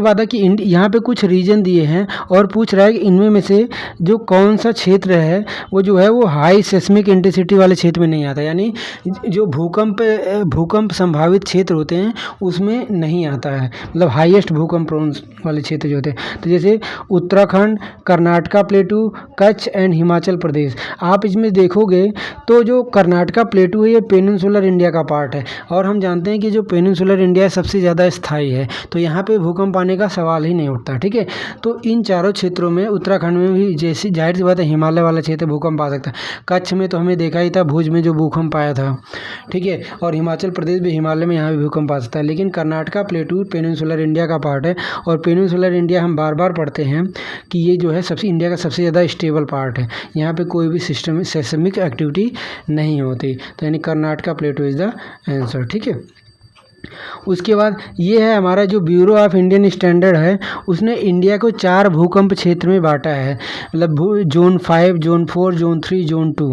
S1: बाद है कि यहाँ पे कुछ रीजन दिए हैं और पूछ रहा है कि इनमें में से जो कौन सा क्षेत्र है वो जो है वो हाई सेस्मिक इंटेंसिटी वाले क्षेत्र में नहीं आता, यानी जो भूकंप संभावित क्षेत्र होते हैं उसमें नहीं आता है, मतलब हाईएस्ट भूकंप प्रोन वाले क्षेत्र जो होते हैं। तो जैसे उत्तराखंड, कर्नाटका प्लेटू, कच्छ एंड हिमाचल प्रदेश। आप इसमें देखोगे तो जो कर्नाटका प्लेटू है ये पेनिनसुलर इंडिया का पार्ट है, और हम जानते हैं कि जो पेनिनसुलर इंडिया सबसे ज़्यादा स्थायी है, तो यहाँ पे भूकंप आने का सवाल ही नहीं उठता, ठीक है। तो इन चारों क्षेत्रों में, उत्तराखंड में भी जैसी जाहिर सी बात है हिमालय वाला क्षेत्र भूकंप आ सकता है। कच्छ में तो हमें देखा ही था भुज में जो भूकंप आया था, ठीक है। और हिमाचल प्रदेश भी, हिमालय में यहाँ भी भूकंप आ सकता है। लेकिन कर्नाटका प्लेटू पेनिनसुलर इंडिया का पार्ट है, और पेनिनसुलर इंडिया हम बार बार पढ़ते हैं कि ये जो है सबसे इंडिया का सबसे ज़्यादा स्टेबल पार्ट है, यहाँ पे कोई भी सिस्टम सेस्मिक एक्टिविटी नहीं होती। तो यानी कर्नाटका प्लेटू इज़ द आंसर, ठीक है। उसके बाद ये है हमारा जो ब्यूरो ऑफ इंडियन स्टैंडर्ड है, उसने इंडिया को 4 भूकंप क्षेत्र में बांटा है, मतलब जोन 5, जोन 4, जोन 3, जोन 2।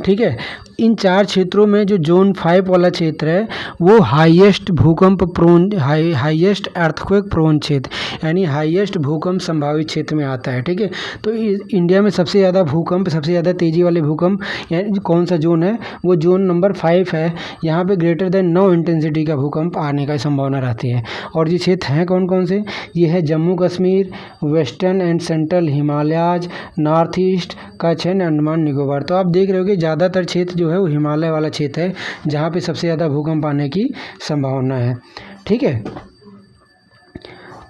S1: ठीक है, इन 4 क्षेत्रों में जो जोन 5 वाला क्षेत्र है वो हाईएस्ट भूकंप प्रोन, हाईएस्ट अर्थक्वेक प्रोन क्षेत्र, यानी हाईएस्ट भूकंप संभावित क्षेत्र में आता है। ठीक है, तो इंडिया में सबसे ज़्यादा भूकंप, सबसे ज़्यादा तेज़ी वाले भूकंप यानी कौन सा जोन है, वो जोन नंबर 5 है। यहाँ पे ग्रेटर देन 9 इंटेंसिटी का भूकंप आने का संभावना रहती है। और ये क्षेत्र हैं कौन कौन से, ये है Jammu Kashmir, western and central Himalayas, north east, Kutch and Andaman Nicobar. तो आप देख रहे हो कि ज़्यादातर क्षेत्र जो है वो हिमालय वाला क्षेत्र है, जहाँ पे सबसे ज़्यादा भूकंप आने की संभावना है। ठीक है,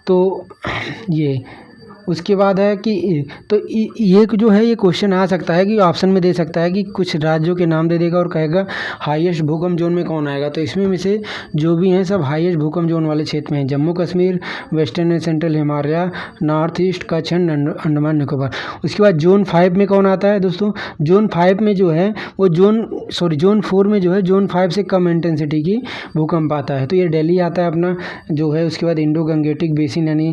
S1: तो ये उसके बाद है कि तो ये जो है ये क्वेश्चन आ सकता है कि ऑप्शन में दे सकता है कि कुछ राज्यों के नाम दे देगा और कहेगा हाईएस्ट भूकंप जोन में कौन आएगा। तो इसमें में से जो भी हैं सब हाईएस्ट भूकंप जोन वाले क्षेत्र में हैं, Jammu Kashmir, western and central Himalaya, north east, Kutch and Andaman Nicobar. उसके बाद जोन 5 में कौन आता है दोस्तों, जोन 5 में जो है वो जोन 4 में जो है जोन 5 से कम इंटेंसिटी की भूकंप आता है। तो ये दिल्ली आता है अपना जो है। उसके बाद इंडो गंगेटिक बेसिन यानी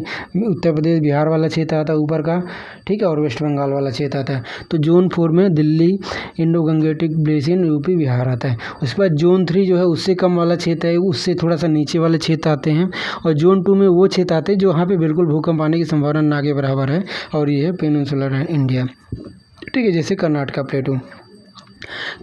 S1: उत्तर प्रदेश बिहार वाला क्षेत्र आता है ऊपर का। ठीक है, और वेस्ट बंगाल वाला क्षेत्र आता है। तो जोन 4 में Delhi, Indo Gangetic basin, UP, Bihar आता है। उसके बाद जोन 3 जो है उससे कम वाला क्षेत्र है, उससे थोड़ा सा नीचे वाले क्षेत्र आते हैं। और जोन 2 में वो क्षेत्र आते हैं जो वहाँ पे बिल्कुल भूकंप आने की संभावना ना के बराबर है, और ये है पेनिनसुलर इंडिया। ठीक है, जैसे कर्नाटका प्लेटू।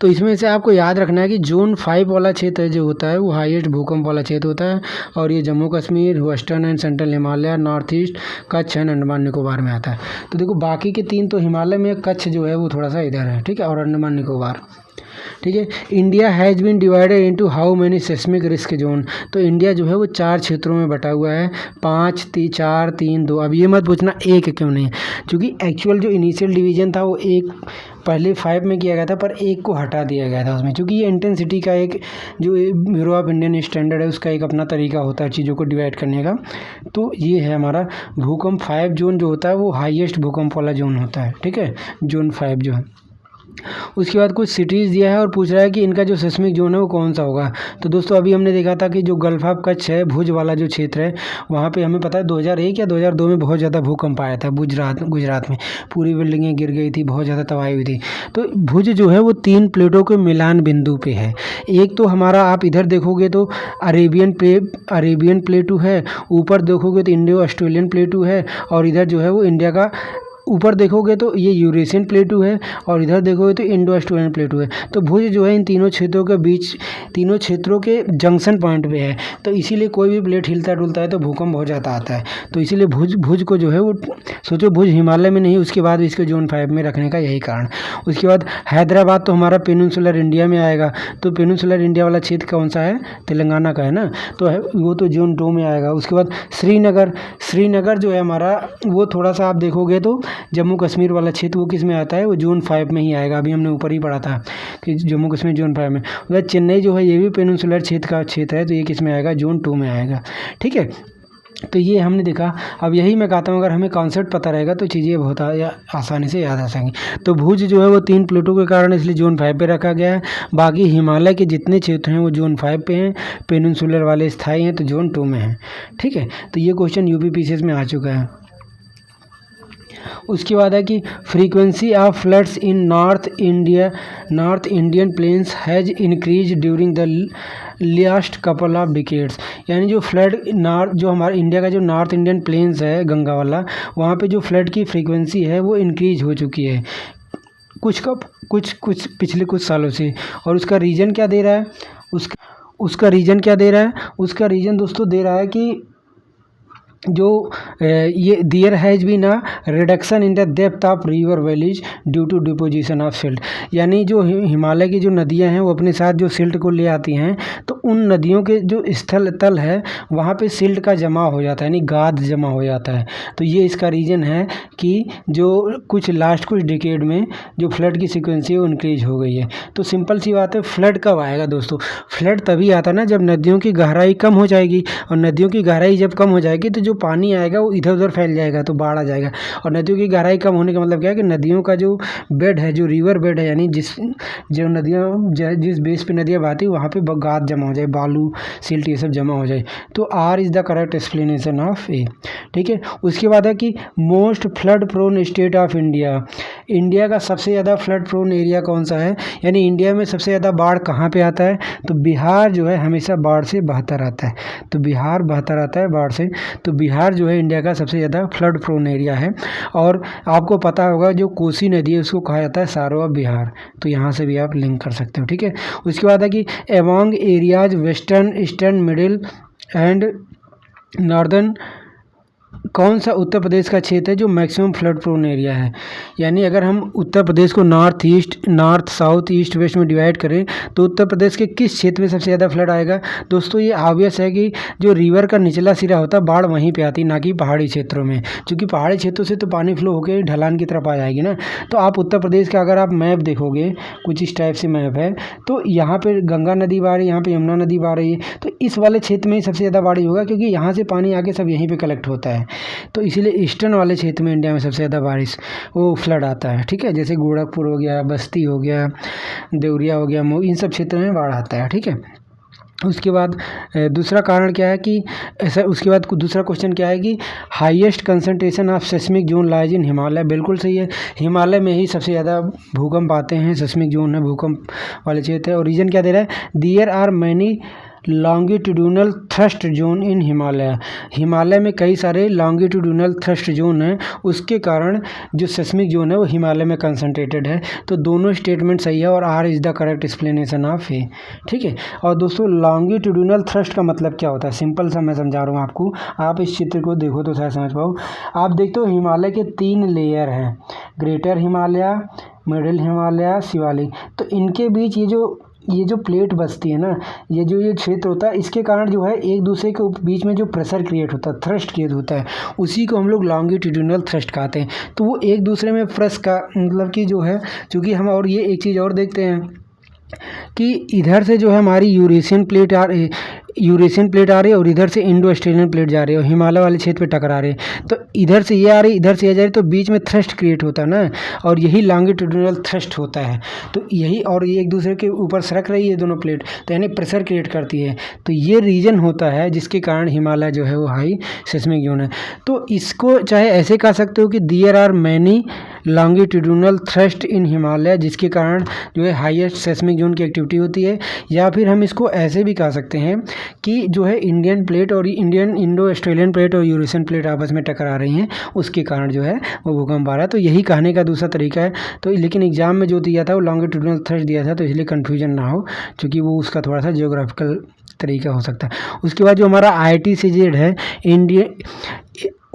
S1: तो इसमें से आपको याद रखना है कि जोन 5 वाला क्षेत्र जो होता है वो हाईएस्ट भूकंप वाला क्षेत्र होता है, और ये Jammu Kashmir, western and central Himalaya, north east, Kutch and Andaman Nicobar में आता है। तो देखो बाकी के 3 तो हिमालय में, कच्छ जो है वो थोड़ा सा इधर है। ठीक है, और अंडमान निकोबार। ठीक है, India has been divided into how many seismic risk zone. तो इंडिया जो है वो 4 क्षेत्रों में बटा हुआ है, 5, 4, 3, 2। अब ये मत पूछना एक क्यों नहीं है, क्योंकि एक्चुअल जो इनिशियल डिवीजन था वो एक पहले 5 में किया गया था, पर एक को हटा दिया गया था उसमें, क्योंकि ये इंटेंसिटी का एक जो ब्यूरो ऑफ इंडियन स्टैंडर्ड है उसका एक अपना तरीका होता है चीज़ों को डिवाइड करने का। तो ये है हमारा भूकंप 5 जोन जो होता है वो हाईएस्ट भूकंप वाला जोन होता है। ठीक है, जोन 5 जो है। उसके बाद कुछ सिटीज़ दिया है और पूछ रहा है कि इनका जो सिस्मिक जोन है वो कौन सा होगा। तो दोस्तों अभी हमने देखा था कि जो गल्फ ऑफ कच्छ है, भुज वाला जो क्षेत्र है, वहाँ पे हमें पता है 2001 या 2002 में बहुत ज़्यादा भूकंप आया था गुजरात में। पूरी बिल्डिंगें गिर गई थी, बहुत ज़्यादा तबाही हुई थी। तो भुज जो है वो 3 प्लेटों के मिलान बिंदु पे है। एक तो हमारा आप इधर देखोगे तो अरेबियन प्लेटू है, ऊपर देखोगे तो इंडो ऑस्ट्रेलियन प्लेटू है, और इधर जो है वो इंडिया का ऊपर देखोगे तो ये यूरेशियन प्लेटू है, और इधर देखोगे तो इंडो ऑस्ट्रेलियन प्लेटू है। तो भुज जो है इन तीनों क्षेत्रों के बीच, तीनों क्षेत्रों के जंक्शन पॉइंट पे है। तो इसीलिए कोई भी प्लेट हिलता डुलता है तो भूकंप बहुत ज़्यादा आता है। तो इसीलिए भुज को जो है वो सोचो भुज हिमालय में नहीं, उसके बाद इसको जोन 5 में रखने का यही कारण। उसके बाद हैदराबाद तो हमारा पेनिनसुलर इंडिया में आएगा। तो पेनिनसुलर इंडिया वाला क्षेत्र कौन सा है, तेलंगाना का है ना, तो वो तो जोन 2 में आएगा। उसके बाद श्रीनगर जो है हमारा वो थोड़ा सा आप देखोगे तो जम्मू कश्मीर वाला क्षेत्र वो किस में आता है, वो जोन 5 में ही आएगा। अभी हमने ऊपर ही पढ़ा था कि जम्मू कश्मीर जोन 5 में। उधर चेन्नई जो है ये भी पेनिनसुलर क्षेत्र का क्षेत्र है, तो ये किस में आएगा, जोन 2 में आएगा। ठीक है, तो ये हमने देखा। अब यही मैं कहता हूँ अगर हमें कॉन्सेप्ट पता रहेगा तो चीज़ें बहुत आसानी से याद आ सकेंगी। तो भुज जो है वो 3 प्लेटों के कारण इसलिए जोन 5 पे रखा गया है। बाकी हिमालय के जितने क्षेत्र हैं वो जोन 5 पे हैं, पेनिनसुलर वाले स्थायी हैं तो जोन 2 में हैं। ठीक है, तो ये क्वेश्चन यूपी पीसीएस में आ चुका है। उसके बाद है कि frequency of floods in north Indian plains has increase during the last couple of decades. यानी जो फ्लड जो हमारे इंडिया का जो नॉर्थ इंडियन प्लेन्स है गंगा वाला, वहाँ पे जो फ्लड की फ्रीक्वेंसी है वो इंक्रीज हो चुकी है कुछ पिछले कुछ सालों से। और उसका रीज़न क्या दे रहा है, उसका रीज़न क्या दे रहा है, उसका रीज़न दोस्तों दे रहा है कि जो ये there has been a reduction in the depth of river valleys due to deposition of silt. यानी जो हिमालय की जो नदियां हैं वो अपने साथ जो सिल्ट को ले आती हैं, तो उन नदियों के जो तल है वहाँ पे सिल्ट का जमा हो जाता है, यानी गाद जमा हो जाता है। तो ये इसका रीज़न है कि जो कुछ डिकेड में जो फ्लड की सिक्वेंसी है वो इंक्रीज हो गई है। तो सिंपल सी बात है, फ्लड कब आएगा दोस्तों, फ्लड तभी आता है ना जब नदियों की गहराई कम हो जाएगी, और नदियों की गहराई जब कम हो जाएगी तो जो पानी आएगा वो इधर उधर फैल जाएगा तो बाढ़ आ जाएगा। और नदियों की गहराई कम होने का मतलब क्या है कि नदियों का जो बेड है, जो रिवर बेड है, यानी जिस बेस पे नदियाँ बहती है वहाँ पे गाद जमा हो जाए, बालू सिल्ट ये सब जमा हो जाए। तो R is the correct explanation of A. ठीक है, उसके बाद है कि most flood prone state of India. India का सबसे ज़्यादा फ्लड प्रोन एरिया कौन सा है, यानी इंडिया में सबसे ज़्यादा बाढ़ कहाँ पे आता है, तो बिहार जो है हमेशा बाढ़ से बहता रहता है। तो बिहार बहता रहता है बाढ़ से, तो बिहार जो है इंडिया का सबसे ज़्यादा फ्लड प्रोन एरिया है। और आपको पता होगा जो कोसी नदी है उसको कहा जाता है सारो ऑफ बिहार, तो यहाँ से भी आप लिंक कर सकते हो। ठीक है, उसके बाद है कि among areas western, eastern, middle and northern, कौन सा उत्तर प्रदेश का क्षेत्र है जो मैक्सिमम फ्लड प्रोन एरिया है। यानी अगर हम उत्तर प्रदेश को north east, north south, east west में डिवाइड करें तो उत्तर प्रदेश के किस क्षेत्र में सबसे ज़्यादा फ्लड आएगा। दोस्तों ये ऑब्वियस है कि जो रिवर का निचला सिरा होता है बाढ़ वहीं पे आती, ना कि पहाड़ी क्षेत्रों में, क्योंकि पहाड़ी क्षेत्रों से तो पानी फ्लो होकर ढलान की तरफ आ जाएगी ना। तो आप उत्तर प्रदेश का अगर आप मैप देखोगे, कुछ इस टाइप से मैप है, तो यहाँ पर गंगा नदी बह रही है, यहाँ पर यमुना नदी बह रही है, तो इस वाले क्षेत्र में ही सबसे ज़्यादा बारिश होगा, क्योंकि यहाँ से पानी आके सब यहीं पर कलेक्ट होता है। तो इसीलिए ईस्टर्न वाले क्षेत्र में इंडिया में सबसे ज़्यादा बारिश वो फ्लड आता है। ठीक है, जैसे गोरखपुर हो गया, बस्ती हो गया, देवरिया हो गया, मऊ, इन सब क्षेत्रों में बाढ़ आता है। ठीक है, उसके बाद दूसरा कारण क्या है कि ऐसा, उसके बाद दूसरा क्वेश्चन क्या है कि highest concentration of seismic zone lies in Himalaya. बिल्कुल सही है, हिमालय में ही सबसे ज़्यादा भूकंप आते हैं, सेस्मिक जोन है, भूकंप वाले क्षेत्र है। और रीजन क्या दे रहा है, there are many longitudinal thrust zone in Himalaya. Himalaya में कई सारे लॉन्गिट्यूडिनल थ्रस्ट जोन हैं, उसके कारण जो सेस्मिक जोन है वो हिमालय में कंसंट्रेटेड है। तो दोनों स्टेटमेंट सही है और R is the correct explanation of A. ठीक है, और दोस्तों लॉन्गिट्यूडिनल थ्रस्ट का मतलब क्या होता है, सिंपल सा मैं समझा रहा हूँ आपको, आप इस चित्र को देखो तो शायद समझ पाओ। आप देखते हो हिमालय के 3 लेयर हैं, ग्रेटर हिमालय, मिडिल हिमालय, शिवालिक। तो इनके बीच ये जो प्लेट बसती है ना, ये क्षेत्र होता है, इसके कारण जो है एक दूसरे के बीच में जो प्रेशर क्रिएट होता है, थ्रस्ट क्रिएट होता है, उसी को हम लोग लॉन्गिट्यूडिनल थ्रस्ट कहते हैं। तो वो एक दूसरे में प्रेस का मतलब कि जो है, चूँकि हम और ये एक चीज़ और देखते हैं कि इधर से जो है हमारी यूरेशियन प्लेट आ रही है और इधर से इंडो ऑस्ट्रेलियन प्लेट जा रही है और हिमालय वाले क्षेत्र पे टकरा रहे हैं। तो इधर से ये आ रही, इधर से ये जा रही, तो बीच में थ्रस्ट क्रिएट होता है ना, और यही लॉन्गिट्यूडिनल थ्रस्ट होता है। तो यही, और ये एक दूसरे के ऊपर सरक रही है दोनों प्लेट, तो यानी प्रेशर क्रिएट करती है। तो ये रीजन होता है जिसके कारण हिमालय जो है वो हाई सेस्मिक जोन है। तो इसको चाहे ऐसे कह सकते हो कि there are many longitudinal thrust in Himalaya, जिसके कारण जो है हाईएस्ट सेस्मिक जोन की एक्टिविटी होती है। या फिर हम इसको ऐसे भी कह सकते हैं कि जो है इंडियन प्लेट और इंडो ऑस्ट्रेलियन प्लेट और यूरेशियन प्लेट आपस में टकरा रही हैं, उसके कारण जो है वो भूकंप आ रहा है। तो यही कहने का दूसरा तरीका है। तो लेकिन एग्जाम में जो दिया था वो लॉन्गिट्यूडिनल थ्रस्ट दिया था, तो इसलिए कन्फ्यूजन ना हो, क्योंकि वो उसका थोड़ा सा जियोग्राफिकल तरीका हो सकता है। उसके बाद जो हमारा ITCZ है,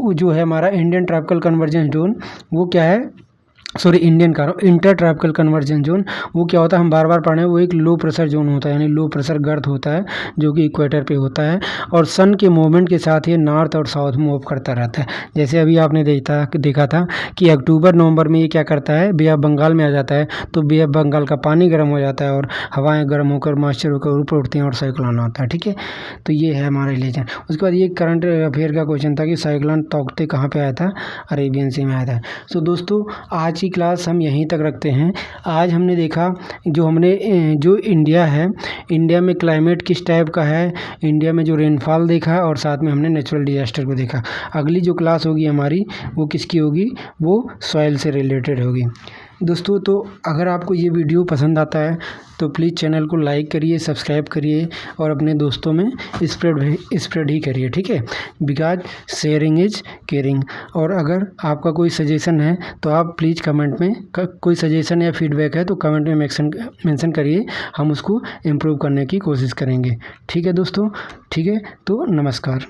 S1: जो है हमारा इंडियन ट्रॉपिकल कन्वर्जेंस जोन, वो क्या है, सॉरी इंडियन का इंटर ट्रॉपिकल कन्वर्जेंस जोन, वो क्या होता है, हम बार बार पढ़े, वो एक लो प्रेशर जोन होता है, यानी लो प्रेशर गर्त होता है जो कि इक्वेटर पे होता है, और सन के मूवमेंट के साथ ये नॉर्थ और साउथ मूव करता रहता है। जैसे अभी आपने देखा था कि अक्टूबर नवंबर में ये क्या करता है, बे ऑफ बंगाल में आ जाता है, तो बे ऑफ बंगाल का पानी गर्म हो जाता है और हवाएँ गर्म होकर मॉइस्चर होकर ऊपर उठती हैं और साइक्लोन आता है। ठीक है, तो ये है हमारा रिलीजन। उसके बाद ये करंट अफेयर का क्वेश्चन था कि साइक्लोन तौकते कहाँ पर आया था, अरेबियन सी में आया था। सो दोस्तों आज की क्लास हम यहीं तक रखते हैं। आज हमने देखा जो इंडिया है, इंडिया में क्लाइमेट किस टाइप का है, इंडिया में जो रेनफॉल देखा, और साथ में हमने नेचुरल डिजास्टर को देखा। अगली जो क्लास होगी हमारी वो किसकी होगी, वो सॉइल से रिलेटेड होगी। दोस्तों तो अगर आपको ये वीडियो पसंद आता है तो प्लीज़ चैनल को लाइक करिए, सब्सक्राइब करिए और अपने दोस्तों में स्प्रेड ही करिए। ठीक है, बिकॉज शेयरिंग इज केयरिंग। और अगर आपका कोई सजेशन है तो आप प्लीज़ कमेंट में, कोई सजेशन या फीडबैक है तो कमेंट में मेंशन करिए, हम उसको इम्प्रूव करने की कोशिश करेंगे। ठीक है दोस्तों, ठीक है, तो नमस्कार।